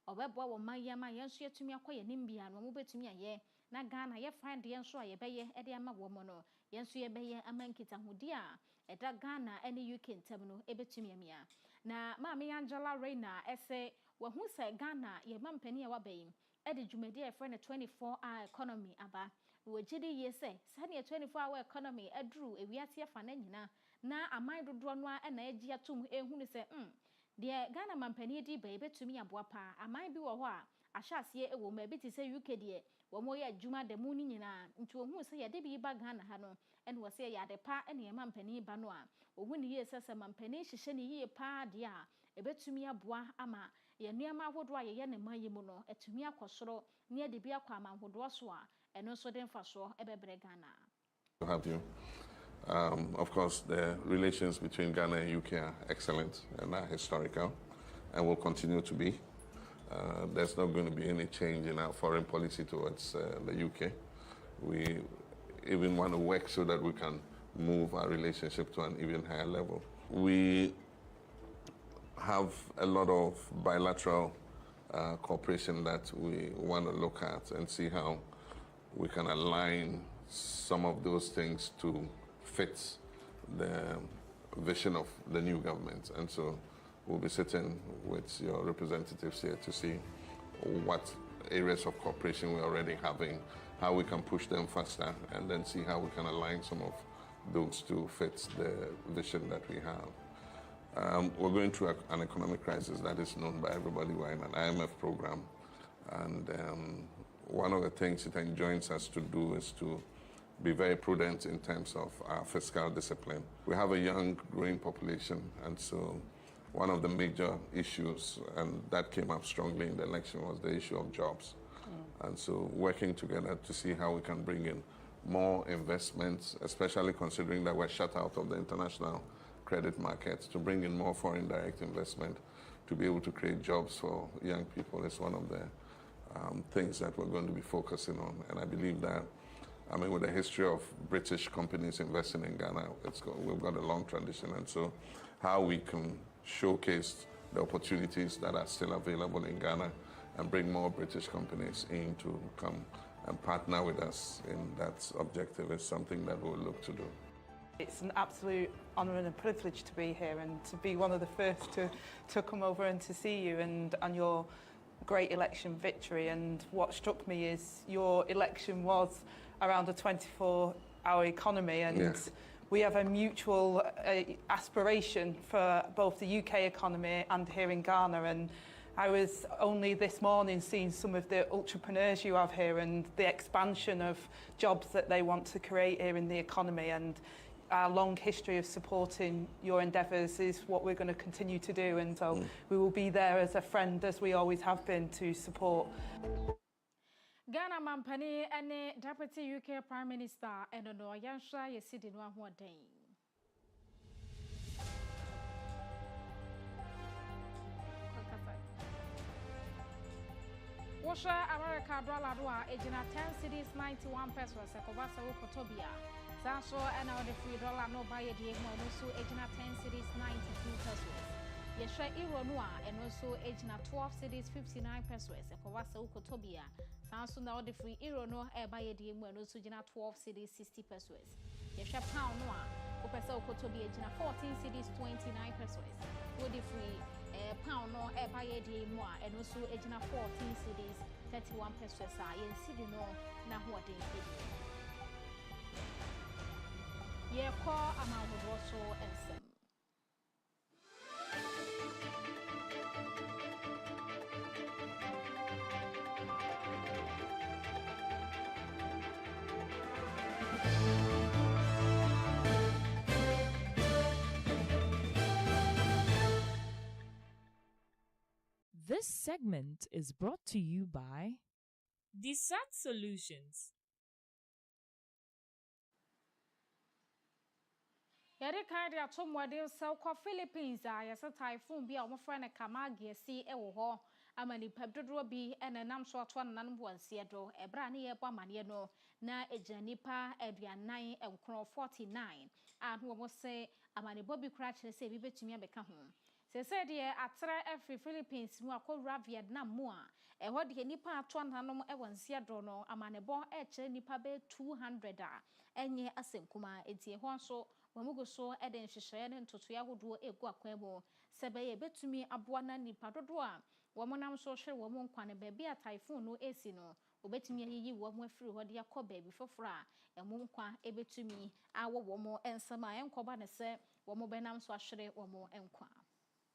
obebo wo man ya ma yenso yetumi akoye nimbia no mo betumi aye na Ghana ye find yenso aye beye ede ama wo mo no yenso ye beye amankita hudi a eda Ghana ene UK ntam no ebetumi amia na maami Angela Rayner ese wo hu se Ghana ye mampani a wabayi ede dwumadi e friend 24-hour economy aba wo gidi ye se sane 24-hour economy aduru ewiase afa na nyina na aman dodo no a na agi atom ehunu se de Ghana mampani di ba ebetumi aboa pa aman bi wo ho a ahyase ewo ma bi ti se UK de wo mo ya adwuma da mu ni nyina nti ohun se ye de bi ba Ghana ha no ene wo se ya de pa ene ye mampani ba no a ohun ni ye se mampani hyehye ni ye pa de a ebetumi aboa ama ye nuama ahodo a ye ne man yi mu no etumi akosoro ne de bi akwa amanhodo so a eno so de mfaso ebebre Ghana. To have you. Of course, the relations between Ghana and UK are excellent and are historical and will continue to be. There's not going to be any change in our foreign policy towards the UK. We even want to work so that we can move our relationship to an even higher level. We have a lot of bilateral cooperation that we want to look at and see how we can align some of those things to fit the vision of the new government. And so we'll be sitting with your representatives here to see what areas of cooperation we're already having, how we can push them faster, and then see how we can align some of those to fit the vision that we have. We're going through an economic crisis that is known by everybody. We're in an IMF program, and one of the things it enjoins us to do is to be very prudent in terms of our fiscal discipline. We have a young, growing population, and so one of the major issues, and that came up strongly in the election, was the issue of jobs. And so working together to see how we can bring in more investments, especially considering that we're shut out of the international credit markets, to bring in more foreign direct investment, to be able to create jobs for young people is one of the things that we're going to be focusing on. And I believe that, I mean, with the history of British companies investing in Ghana, we've got a long tradition. And so how we can showcase the opportunities that are still available in Ghana and bring more British companies in to come and partner with us in that objective is something that we'll look to do. It's an absolute honour and a privilege to be here and to be one of the first to come over and to see you and your great election victory. And what struck me is your election was around a 24-hour economy, and we have a mutual aspiration for both the UK economy and here in Ghana. And I was only this morning seeing some of the entrepreneurs you have here and the expansion of jobs that they want to create here in the economy, and our long history of supporting your endeavours is what we're going to continue to do, and so we will be there as a friend, as we always have been, to support. Ghana Mampani and Deputy UK Prime Minister and no Yansha Yesidi no one day. Washa America dollar doa ejina 10 cities 91 pesos e kobasa ukotobia. Sanso and our free dollar no buy the no so ejina 10 cities 92 pesos. Yesha euro noa and also ejina 12 cities 59 pesos e kobasa ukotobia. Sanso now the free euro no e buy the no so ejina 12 cities 60 pesos. Yesha pound noa upesa ukotobia ejina 14 cities 29 pesos. With the free pound no e buy the more and also ejina 14 cities 31 pesos a yen city no na ho de ye call amount so ensem This segment is brought to you by Desat Solutions. Yɛde kan de ato mmɔden sɛ kɔ Philippines a yɛsɛ typhoon bi a wɔfrɛ no Kamagi asi wɔ hɔ ama nipa dodoɔ bi nam so ato anan boanseɛ do ɛbra ne yɛbɔ amaneɛ no na egyina nipa 49 a no wɔn sɛ amanebɔ bi kora kyerɛ sɛ bi betumi abɛka ho sɛ deɛ atra afri Philippines mu akɔwura Vietnam mu a ɛhɔ deɛ nipa ato ananom wɔ nseɛ do no amanebɔ kyerɛ nipa bɛ 200 a ɛnyɛ asɛnkuma etie hɔ nso Wamugo so eden nhyehyɛ ne ntoto yagodo egu akwan mu sɛ bɛyɛ betumi aboa na nipa dodo a wɔmonam so hwere wɔn nkwane baabi a typhoon no esi no obetumi ayiyi wɔn afiri hɔ de akɔ baabi foforo a ɛmo nkwa ebetumi awɔ wɔn nsɛm a ɛnkɔba ne sɛ wɔn bɛnam so ahwere wɔn nkwa.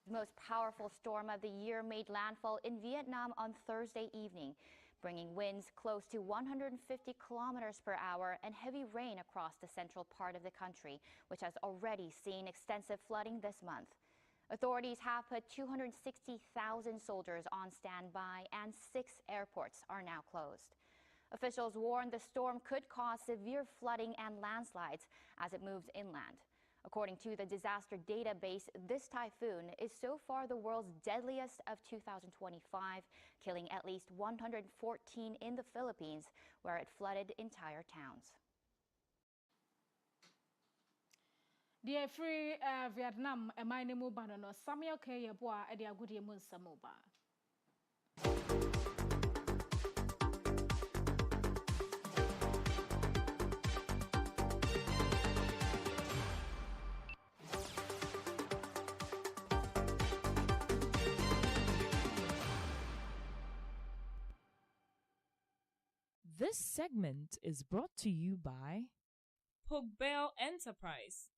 The most powerful storm of the year made landfall in Vietnam on Thursday evening, bringing winds close to 150 kilometers per hour and heavy rain across the central part of the country, which has already seen extensive flooding this month. Authorities have put 260,000 soldiers on standby and 6 airports are now closed. Officials warn the storm could cause severe flooding and landslides as it moves inland. According to the disaster database, this typhoon is so far the world's deadliest of 2025, killing at least 114 in the Philippines, where it flooded entire towns. The free Vietnam emine mu banono Samuel K. Yeboa edi agudi mu nsamoba. This segment is brought to you by Pogbell Enterprise.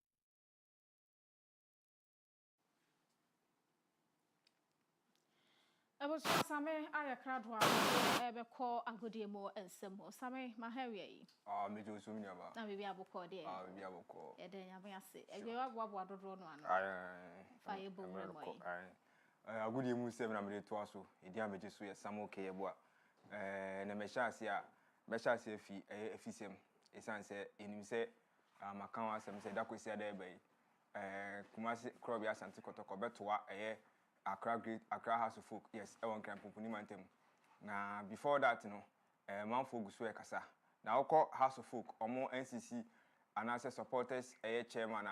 Ebo Same ayakradwa ebe ko agudi mo ensemo Same mahewe me jo so mnya ba na bibi aboko de bibi aboko e de nyame ase ebe wa dodo no ano fa ye bo mo agudi mu se na me to aso e dia me so ye Samuel K. Yeboa na me hyase a me hyase afisem esanse enim se makan asem se da kwesi ada ebe kumasi krobia asante kotoko betoa Accra House of Folk, yes, I want to company mantem. Na before that, man folk so kasa. Na oko House of Folk, omo NCC, and as supporters, chairman,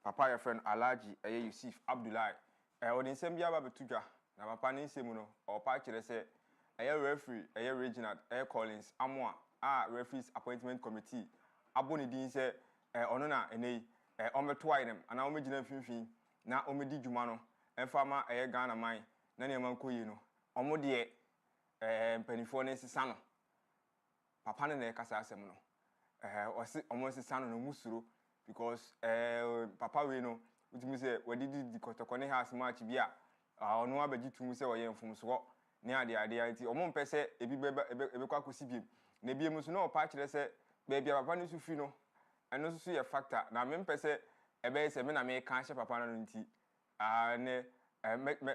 papa your friend Alaji, Yusuf Abdullahi. Odin sembia ba betuja. Na papa ni semuno, or pa kire se, referee, Reginald, Collins, Amwa, referees appointment committee. Aboni din se, onona enei, ometwa them, and omegina finfin, na omedi jumano. Enfama Ghana man na neman koyi no omo de mpanifo ne sesa no papa ne na kasa asem no osi omo sesa no musuro because papa we no utimi se wadidi di kotoko ne house match bia ono abaji tumu se oye mfumso ne ade anti omo mpese ebi kwa kosi biem na biem so na opa kire se be bia papa ne su fi no eno so ye factor na me mpese ebe se me na me kan hye papa no nti ne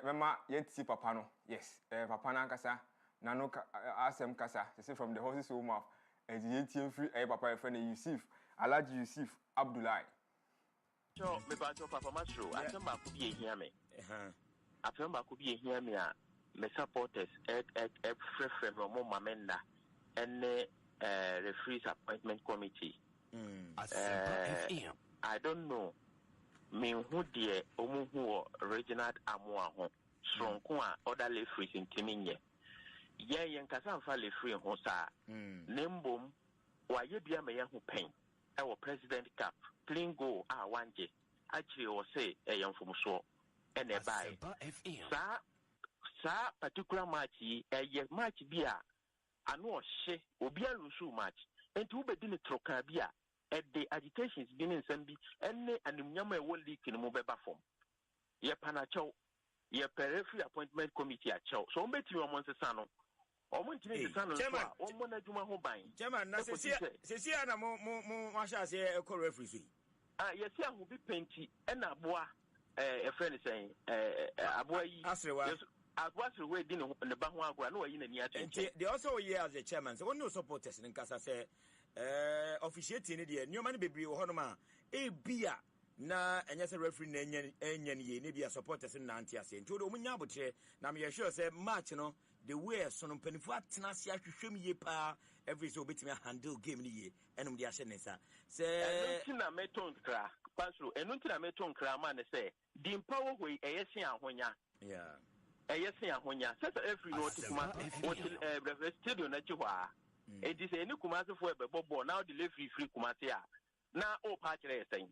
mema yeti papa no yes papa na nkasa na no asem kasa say from the horse's mouth and yeti free papa e friend Yusuf Alaji Yusuf Abdullahi so me ba to papa masro atamba ko bi ehia me atamba ko bi ehia me a me supporters free mo mamenda and referees appointment committee I don't know me who dear omu who Reginald Amwa ho sonko a other referees intimi ye yankasa fa referee ho sa nembom wa ye bia me ye ho pen e wo president cap clean goal a wanje actually o say e yamfom so e ne bai sa particular match ye match bia ano o hye obi alusu match enti wo bedi ne troka bia the agitations been in Sambi, and Animyama will leak in Mobeba form. Ye Panacho, ye periphery appointment committee at Chow. So, bet you among the son. Or want to make the son or Monajuma Hobine. German, Cecilia, Masha say a co referee. Yes, I will be painty and a bois, a friend is saying, a boy, as what's the way dinner on the Bahua, no, in the near they also here as the chairman, so one no supporters in Casa say, officiating the new money baby or Honoma, a beer. Na enya se referee na enya ye ne bia supporters na anti ase nti o munya abotre na me sure say match no the way so no mpanifo atena ase ahwehwem ye pa every so betimi handle game ni ye enum dia hye ne sa se enu na meton kra pasro enu na meton kra ma ne se di mpawo hoi eyesi ahonya yeah eyesi ahonya se every no tikuma o stadium na chi hwa e di se eni kuma se fo ebe bobo now the referee free kuma se a na o pa kire esen.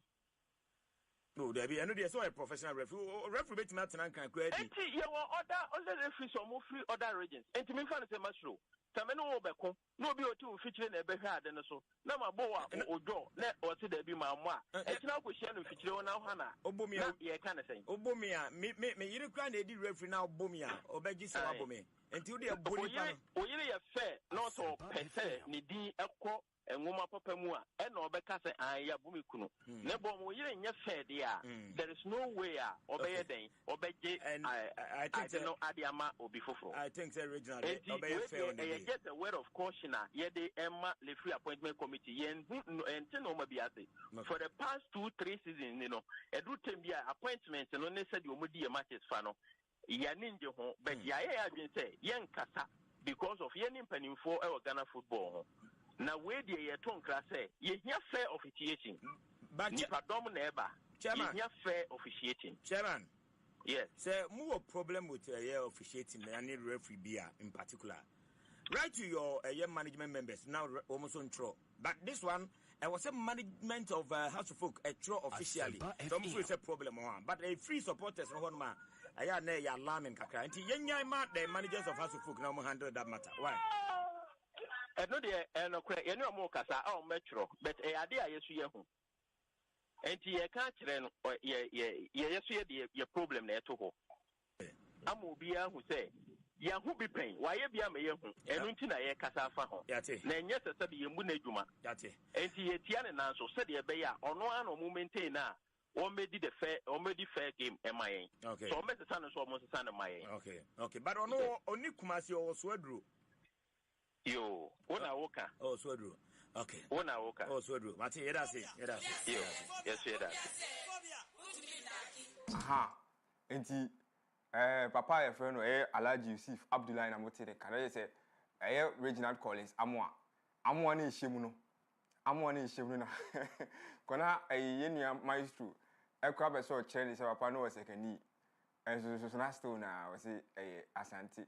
No, there be another so a professional referee. Referee bet me can create. Enti ye won other referees or free other regions. Enti me fa na say masro. Tame no obeko. No bi oti o fichire na ebe hwa ade no so. Na mabo wa ojo na o ti da bi ma mo a. Enti na ko hia no fichire wona ho na. Obomia ye ka na say. Obomia me yire kra na edi referee na obomia. Obegi se wabome. Enti wo de boni pa no. O yire ye fair not so pese ni din ekọ enwoma papa mu a e na obeka se ya bumi kunu ne bom wo yire nye fair dia there is no way a obeye den obeje I think no adiama obi foforo I think say regional obeye fair on the day get a word of caution ye dey emma le free appointment committee yen enti no ma biase for the past 2-3 seasons you know edu tembia appointment no ne said o mudi matches fa no ya ninje ho but ya adwen say yen kasa because of yen impanimfo e Ghana football ho. Na we dey ye ton kra say ye hia fair officiating but nipa dom na eba ye hia fair officiating chairman yes say mu problem with officiating and referee bia in particular write to your management members now almost on throw but this one I was a management of House of Folk a throw officially so mu is a problem one but a free supporters no one man aya na ya alarming kakra anti yenya ma the managers of House of Folk now handle that matter why no de no kra ye no mo kasa a o metro but e ade a yesu ye hu enti ye ka kire no ye yesu ye de problem na eto ho amu bia hu say ya hu bi pen wa ye bia me ye hu enu nti na ye kasa fa ho na enye sese bi ye mu na adwuma enti ye tia ne nan so se de be ya ono an o mu maintain na o medi the fair game am I okay so o me sesa no so o mo sesa na my okay but ono oni kumasi o so aduro yo wona woka oh so aduro okay wona woka oh so aduro mati yeda say yo yes yeda aha enti papa ye friend no Alhaji Yusuf Abdullahi na motire kana say Reginald Collins amoa na ehyimu no na kona yenua maestro ekwa be so kire ni say papa no was sekani so na still na we say asante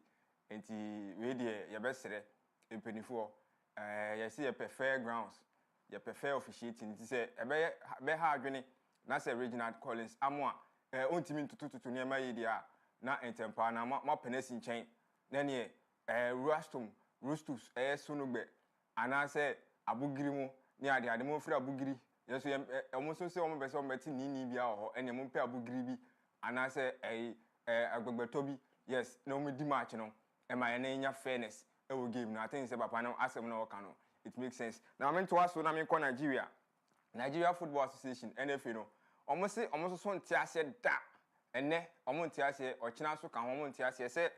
enti we de ye besere empenifo ye say ye prefer grounds ye prefer officiating enti say be ha adwene na say Reginald Collins amoa ontimi ntututu ne ma yedia na entempa na ma penesi nchen na ne rustus sunugbe ana say abugiri mu ni ade mo fira abugiri yeso omo so se omo be se omo beti ni bia ho ene mo pe abugiri bi ana say agbegbeto bi yes na omo di match no e ma ene nya fairness e wo game no I think say papa no asem na woka no it makes sense na me to aso na me ko Nigeria Football Association NFA no omo so ntia ase da ene omo ntia ase ochina so ka omo ntia ase say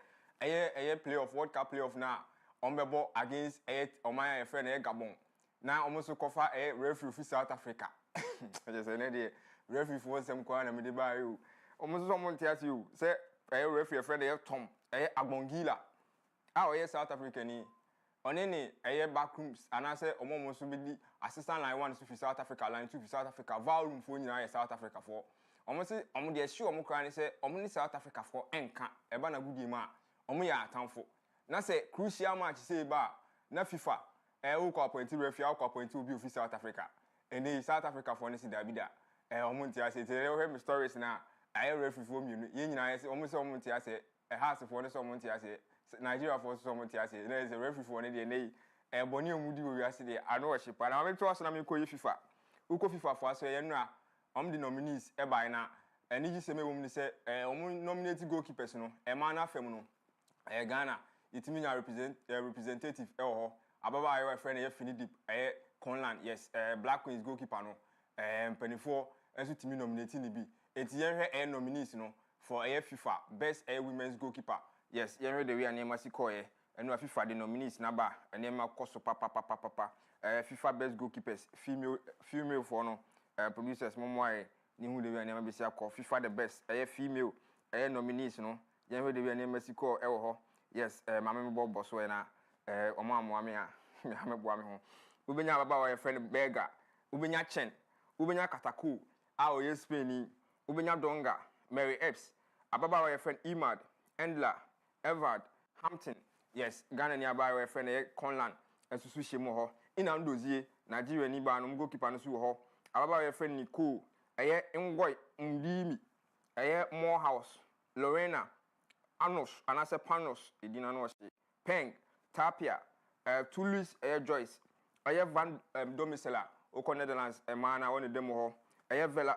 eye playoff World Cup playoff na ombebo against oman friend Gabon na omo so kofa referee fi South Africa just say na referee for some kwa na me de ba you omo so omo ntia ase you say referee friend Tom Agbongila oye South Africa ni onene backrooms ana say omo so be di assistant line 1 so fi South Africa line 2 fi South Africa VAR room for nyina South Africa for omo say omo de show omo kra ni say omo ni South Africa for enka eba na gudi ma omo ya atamfo na say crucial match say ba na FIFA wo ko appoint referee wo ko appoint obi of South Africa and South Africa for ni si da bi da omo ntia say tell we stories na referee for mi ye nyina say omo ntia say house for ni so omo ntia say Nigeria for so omo ntia say na say referee for ni de nei boni omudi wo wiase de ano worship na me to aso na me ko FIFA uko FIFA for aso ye nura the nominees by na eni gi seme wom ni say nominate goalkeepers no ma na fam no Ghana itimi nya representative ho ababa ayo friend ye fini deep Conland yes Black Queens goalkeeper no penifo enso timi nominate ni bi enti ye hwe nominees no for FIFA best women's goalkeeper yes yen ready we anema si koye eno FIFA the nominees na ba anema koso papa FIFA best goalkeepers female for no producers momoaye ni hu de we anema be si akọ FIFA the best female nominees no yen ready we anema si ko e wo ho yes mama me bobo so na omo amoame a me ha me boa me ho ubenya baba wa friend Berger ubenya Chen ubenya Katako a o yes Spain ubenya Donga Mary Epps ababa wa friend Imad Endler Evard Hampton yes Ghana ni ababa wa friend Conlan esusu shemo ho ina ndozie Nigeria ni ba no goalkeeper no su ho ababa wa friend Nicole Ngoy Ndimi Morehouse Lorena Anos anase Panos edina no hye Peng Tapia Toulouse Joyce Van Domicela Oko Netherlands mana woni demo ho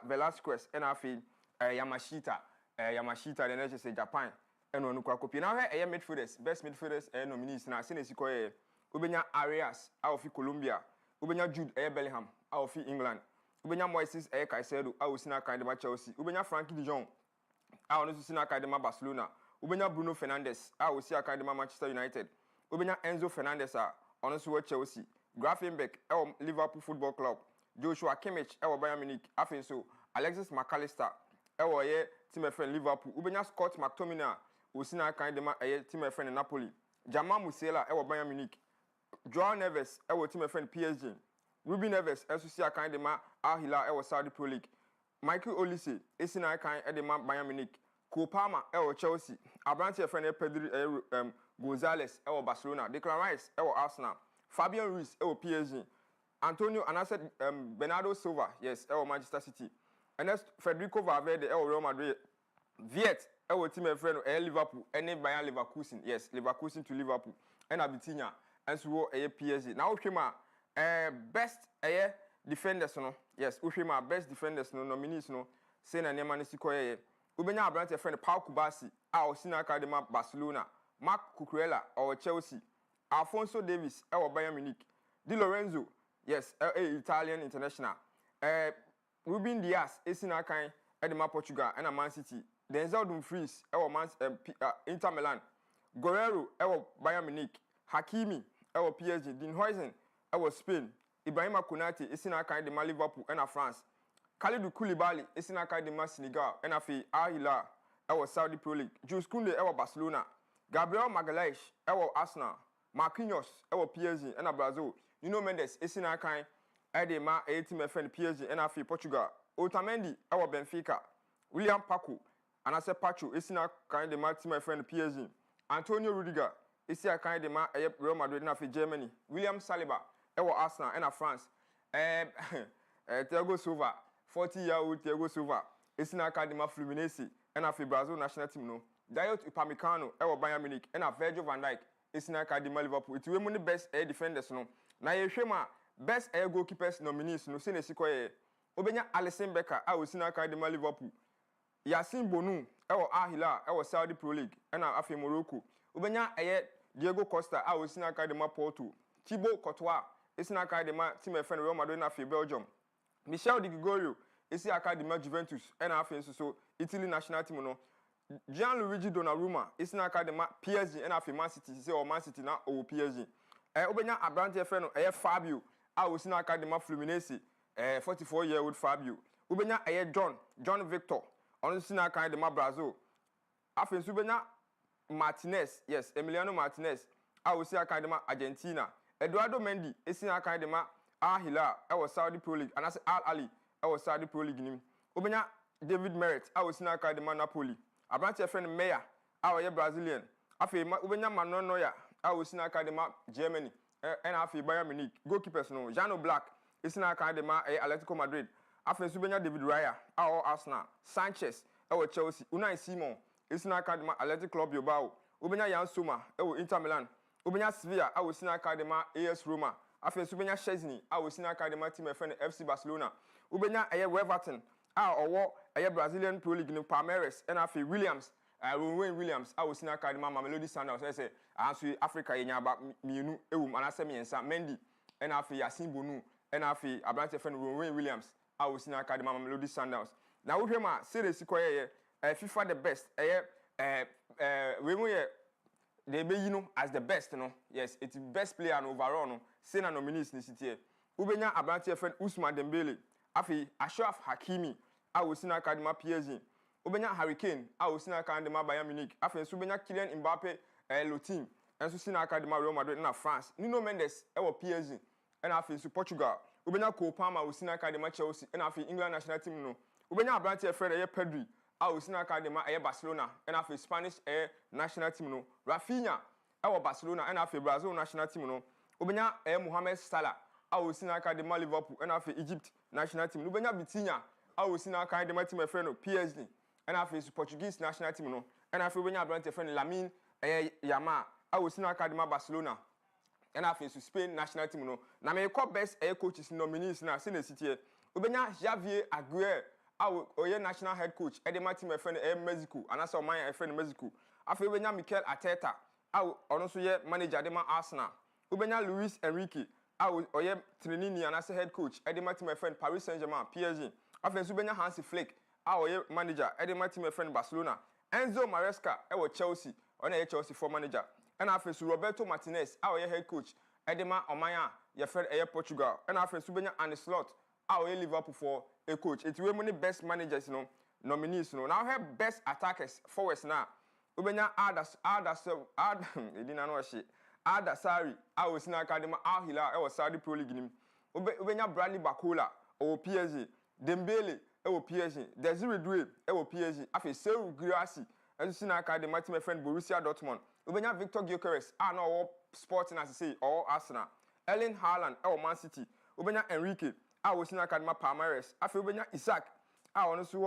Velasquez na afi Yamashita the next say Japan eno no kwa copy na he midfielders best midfielders nominees na senesi ko ubenya Arias out of Colombia ubenya Jude Bellingham out of England ubenya Moises Caicedo out of Academy Chelsea ubenya Frankie de Jong out of Academy Barcelona ubenya Bruno Fernandes out of Academy Manchester United ubenya Enzo Fernandez ono so Chelsea Grafenberg Liverpool Football Club Joshua Kimmich Bayern Munich afenso Alexis McAllister ye team friend Liverpool ubenya Scott McTominay osina Academy team friend Napoli Jamal Musiala Bayern Munich Joao Neves team friend PSG Ruben Neves si Academy Al Hilal Saudi Pro League Michael Olise esina Academy Bayern Munich Cole Palmer Chelsea Abrante friend Pedri Gonzalez Barcelona Declan Rice Arsenal Fabian Ruiz PSG Antonio Anase Bernardo Silva yes Manchester City Ernest Federico Valverde Real Madrid Viet team friend Liverpool Bayern Leverkusen yes Leverkusen to Liverpool Vitinha so PSG now Ushima best defenders no yes Ushima best defenders no nominees no say na nema nsi koye ubenya Abrante friend Paul Kubasi Osina Academy Barcelona Marc Cucurella Chelsea Alfonso Davies Bayern Munich Di Lorenzo yes Italian international Ruben Dias esina kan edema Portugal and Man City Denzel Dumfries Inter Milan Guerrero Bayern Munich Hakimi PSG Dean Huijsen Spain Ibrahima Konate esina kan de Liverpool and France Kalidou Koulibaly esina kan de Senegal and afi Al Hilal Saudi Pro League Jules Koundé Barcelona Gabriel Magalhaes Arsenal Marquinhos PSG and Brazil Nuno Mendes esina kan edema team friend PSG and afi Portugal Otamendi Benfica William Paco anase Pacho esina kan de team friend PSG Antonio Rudiger esina kan de Real Madrid and afi Germany William Saliba Arsenal and France Thiago Silva 40-year-old Thiago Silva esina kan de Fluminense and afi Brazil national team no Dayot Upamecano Bayern Munich and Virgil van Dijk esina kan de Liverpool it we money best defenders no na ye hwema best goalkeepers nominees no se na sikoye obenya Alisson Becker osina kan de Liverpool Yasin Bonu Al Hilal Saudi Pro League and afi Morocco obenya Diego Costa osina kan de Porto Thibaut Courtois esina kan de team friend Real Madrid na afi Belgium Michel Di Gregorio esi Academy Juventus and afi so Italy national team no Gianluigi Donnarumma esina Academy PSG and afi Man City say Man City na PSG obenya Abrante friend no Fabio osina Academy Fluminense 44-year-old Fabio obenya John Victor osina Academy Brazil afi so obenya Martinez yes Emiliano Martinez osina Academy Argentina Eduardo Mendy esina Academy Al Hilal Saudi Pro League and Al Ali Saudi Pro League nim obenya David Merritt osina Academy Napoli Abrante friend Meyer Brazilian afi obenya Manuel Neuer osina Academy Germany and afi Bayern Munich goalkeepers no Jano Black esina Academy Atletico Madrid afi subenya David Raya Arsenal Sanchez Chelsea Unai Simon esina Academy Athletic Club Bilbao obenya Jan Soma Inter Milan obenya Sevilla osina Academy AS Roma afi subenya Szczesny osina Academy team friend FC Barcelona obenya Weverton Brazilian Pro League no Palmeiras and afi Williams Wayne Williams osina Academy Mamelodi Sundowns say anso Africa yenya ba mienu anase miensa Mendy and afi Yasin Bonu and afi Abrante friend Wayne Williams osina Academy Mamelodi Sundowns na wo hwema series koye FIFA the best we they be as the best no yes it's the best player and overall no say na nominees ni sitie ubenya abrantie friend Usman Dembele afi Ashraf Hakimi a wosina academy PSG ubenya Hurricane a wosina academy Bayern Munich afi nso ubenya Kylian Mbappe Lotin enso sina academy Real Madrid na France Nuno Mendes wo PSG and afi nso Portugal ubenya Cole Palmer wosina academy Chelsea and afi England national team no ubenya abrantie friend Pedri a wosina academy Barcelona and afi Spanish national team no Rafinha our Barcelona and afi Brazil national team no ubenya Mohamed Salah a wosina academy Liverpool and afi Egypt national team ubenya Vitinha a wosina academy team friend no PSG and afi Portuguese national team no and afi ubenya brand friend Lamine Yamal a wosina academy Barcelona and afi Spain national team no na me call best coaches nominees na se na sitie ubenya Javier Aguirre oye national head coach edema team friend Mexico and asa oman friend Mexico afi ubenya Mikel Arteta ono so ye manager edema Arsenal ubenya Luis Enrique oye Trinini and asa head coach edema team friend Paris Saint-Germain PSG afi so ubenya Hansi Flick oye manager edema team friend Barcelona Enzo Maresca Chelsea ona ye Chelsea for manager and afi so Roberto Martinez oye head coach edema omanya ye friend Portugal and afi so ubenya Arne Slot oye Liverpool for a coach. It's way many best managers, nominees, Now have best attackers, forwards now. Ubenya Ada Sari, I was in Academy Al Hilal, I was Saudi Pro League. Ubenya Bradley Bakola, or PSG, Dembele, or PSG, Desiree Doué, or PSG, Afi Seru Girassi, as in Academy, my friend Borussia Dortmund. Ubenya Victor Gyökeres, I know all Sporting as I say, or Arsenal. Erling Haaland, or Man City. Ubenya Enrique. I was in Academy Palmeiras. I feel Benya Isaac. I want to see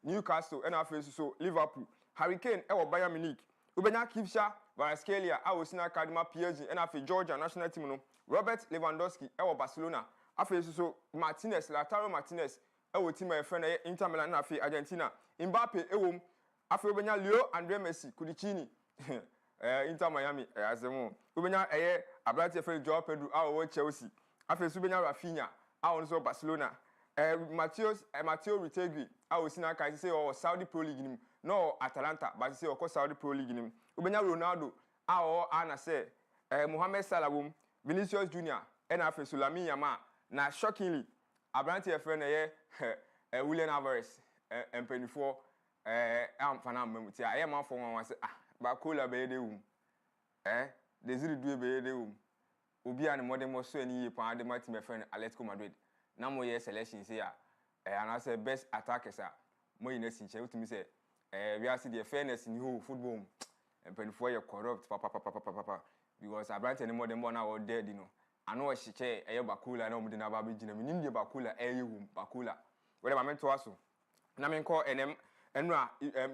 Newcastle and I feel so Liverpool. Hurricane or Bayern Munich. Ubenya Kivsha, Varaskelia. I was in Academy PSG and I feel Georgia national team. Robert Lewandowski or Barcelona. I feel so Martinez, Lautaro Martinez. I will team my friend Inter Milan. I feel Argentina. Mbappe. I feel Benya Leo Andre Messi. Kudicini. Inter Miami. As the moon. Ubenya Abrante friend Joao Pedro. I will Chelsea. I feel Subenya Rafinha. I also Barcelona. Matteo Retegui. I was in a case say Saudi Pro League no Atalanta, but say Saudi Pro League Ubenya Ronaldo. Our Anna say Mohamed Salah, Vinicius Junior, and after Lamine Yamal. Now shockingly, Abrante friend William Alvarez and 24 I'm Fanam. I am for one say Bakola Bede Desiree Doué Bede Ubi and modern most so any part of my team friend Atletico Madrid. Now more year selections here. And I say best attackers are more in essence. To me say, we are see the fairness in whole football. And 24 year corrupt, papa. Because I brought any more than 1 hour dead, I know she say Bakula, no more than a baby. Minimum Bakula, Bakula. What I meant to ask you. Now I call and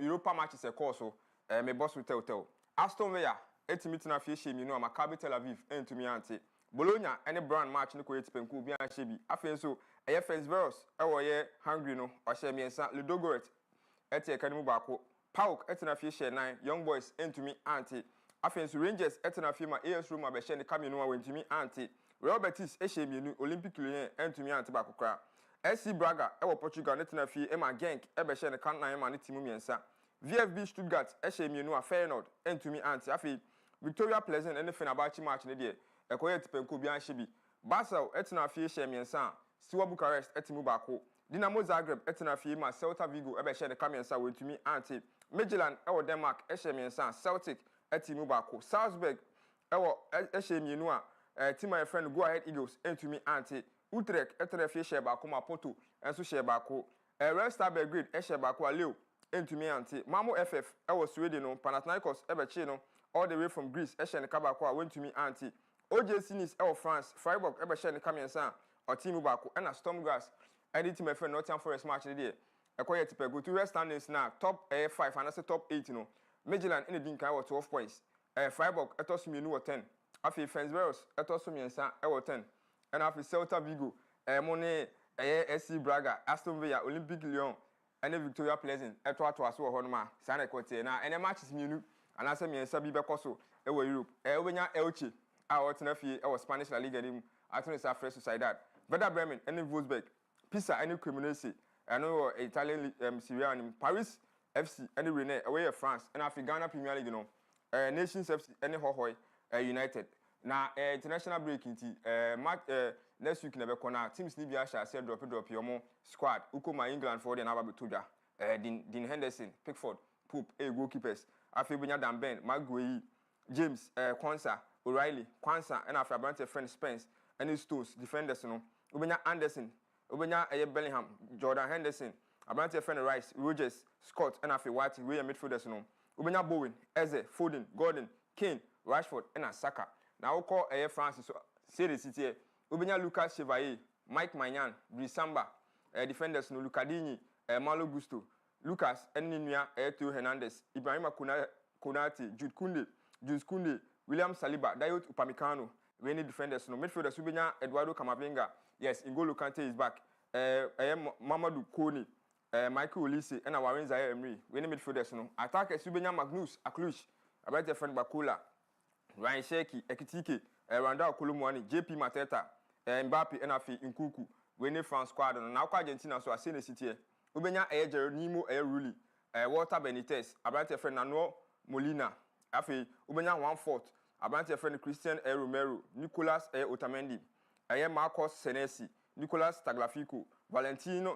Europa matches a course. So my boss will tell. Aston Villa. Eti meeting afie shemi no Maccabi Tel Aviv ento mi ante Bologna any brand match no ko eti penku bi an shebi afen so eye Ferencvaros e wo ye Hungary no o she miensa Ludogorets eti ekanimu baako PAOK eti na afie she 9 Young Boys ento mi ante afen so Rangers eti na afie ma AS Roma be she ne Camino wa wento mi ante Real Betis e she mienu Olympique Lyon ento mi ante baako kra SC Braga e wo Portugal eti na afie e ma Genk e be she ne kan 9 ma ne timu miensa VfB Stuttgart e she mienu a Feyenoord ento mi ante afi Victoria Pleasant and the Fenerbahce match in the day. A quiet penko bian shibi. Basel etina fie shemiensa. Steaua Bucharest etimu bako. Dinamo Zagreb etina fie ma Celta Vigo ebe share the kamiensa we to me anti. Midtjylland ewo Denmark shemiensa. Celtic etimu bako. Salzburg ewo shemienu a team my friend Go Ahead Eagles into me anti. Utrecht etina fie share bako ma Porto enso share bako. Red Star Belgrade share bako a Leo into me anti. Mamo FF ewo Sweden no Panathinaikos ebe chino. All the way from Greece, Eshen Kabako went to me auntie. OJC Nice of France, Freiburg, Ebeshen Kamiensan, or Timu Bako, and a Stormgrass. I did to my friend Nottingham Forest match today. A quiet to go to rest standings now, top 5 and I say top 8, Midtjylland in the Dinka 12 points. Freiburg, I toss me 10. After Ferencvaros, I toss me 10. And after Celta Vigo, Monet, SC Braga, Aston Villa, Olympique Lyon, and Victoria Pleasant, I try to ask Honma, Sana Cote, now, and a match is new. And I said, me and Sabi Bekoso, Europe, Ewenya Elche, our Tenafi, our Spanish La Liga, I think it's a fresh Sociedad, Werder Bremen, any Wolfsburg, Pisa, any Cremonese, I know Italian Syria, Paris FC, any Rennes, away of France, and after Ghana Premier League, Nations FC any hohoi United. Na international break inti match next week na be kona teams ni bia sha say drop yomo squad ukoma England for the na ba betoja Dean Henderson, Pickford, Pope, goalkeepers. Afia Benya Dan Maguire, James, Kwanzaa, O'Reilly, Kwanzaa, and after Brante friend Spence, and his Stones, defenders, no. Ubenya Anderson, Ubenya Bellingham, Jordan Henderson, Abrante friend Rice, Rogers, Scott, and after White, William midfielders, no. Ubenya Bowen, Eze, Foden, Gordon, Kane, Rashford, and Saka. Now we call Francis, Series City, Ubenya Lucas Chevalier, Mike Maignan, Brisamba, defenders, no. Lucadini, Malo Gusto, Lucas, Ennua, Theo Hernandez, Ibrahima Konate, Jude Kunde, William Saliba, Dayot Upamecano, Rene defenders, no midfielders, Subenya, Eduardo Camavinga, yes, N'Golo Kante is back, Mamadou Kone, Michael Olise, and our Zaire Emery, Rene midfielders, no attackers, Subenya Magnus, Aklush, Abete friend Bakula, Ryan Sheki, Ekitike, Randall Kolomwani, JP Mateta, Mbappe, Enafi, Nkuku, Rene France squad, and now Argentina, so I see the city. Ubenya Jeronimo Ruli, Walter Benitez, Abrante friend Nano Molina, Afi, Ubenya 1/4, Abrante friend Christian Romero, Nicolas Otamendi, Marcos Senesi, Nicolas Tagliafico, Valentin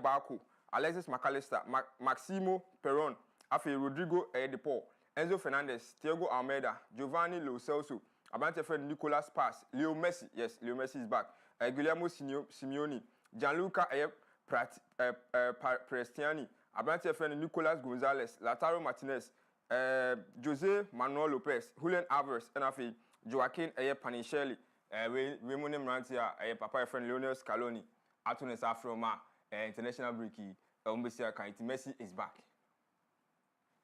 Baco, Alexis McAllister, Maximo Peron, Afi Rodrigo Depaul, Enzo Fernandez, Thiago Almeida, Giovanni Lo Celso, Abrante friend Nicolas Paz, Leo Messi, yes, Leo Messi is back, Guillermo Simeone, Gianluca Prestiani, Abrante friend Nicolas Gonzalez, Lautaro Martinez, Jose Manuel Lopez, Julian Alvarez, and Afi Joaquin Panichelli, Raymond Rantia, Papa friend Lionel Scaloni, Atunes Afroma, international breaky, Umbesia Kaiti Messi is back.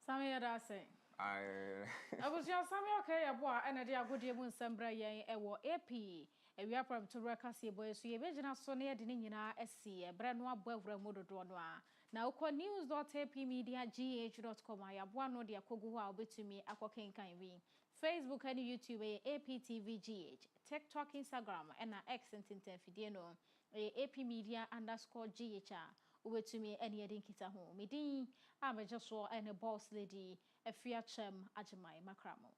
Samuel Dase. I was your Samuel K. Aboa, and I did a good year when Sambra Ewo AP. And we are from to Recassi boys, so you imagine us so near the Nina SC, a brand new Bovra Modo Donoa. Now, news.apmedia.gh.com. I have one of the Akogu will be to me, Aquakin Kainvi. Facebook and YouTube, APTVGH, TikTok, Instagram, and X and Tintin Fidiano, APmedia_GHR. Over to me, any Edinkita home. Midi, I'm a just saw and a boss lady, Afia Kyem, Agyemang Makramo.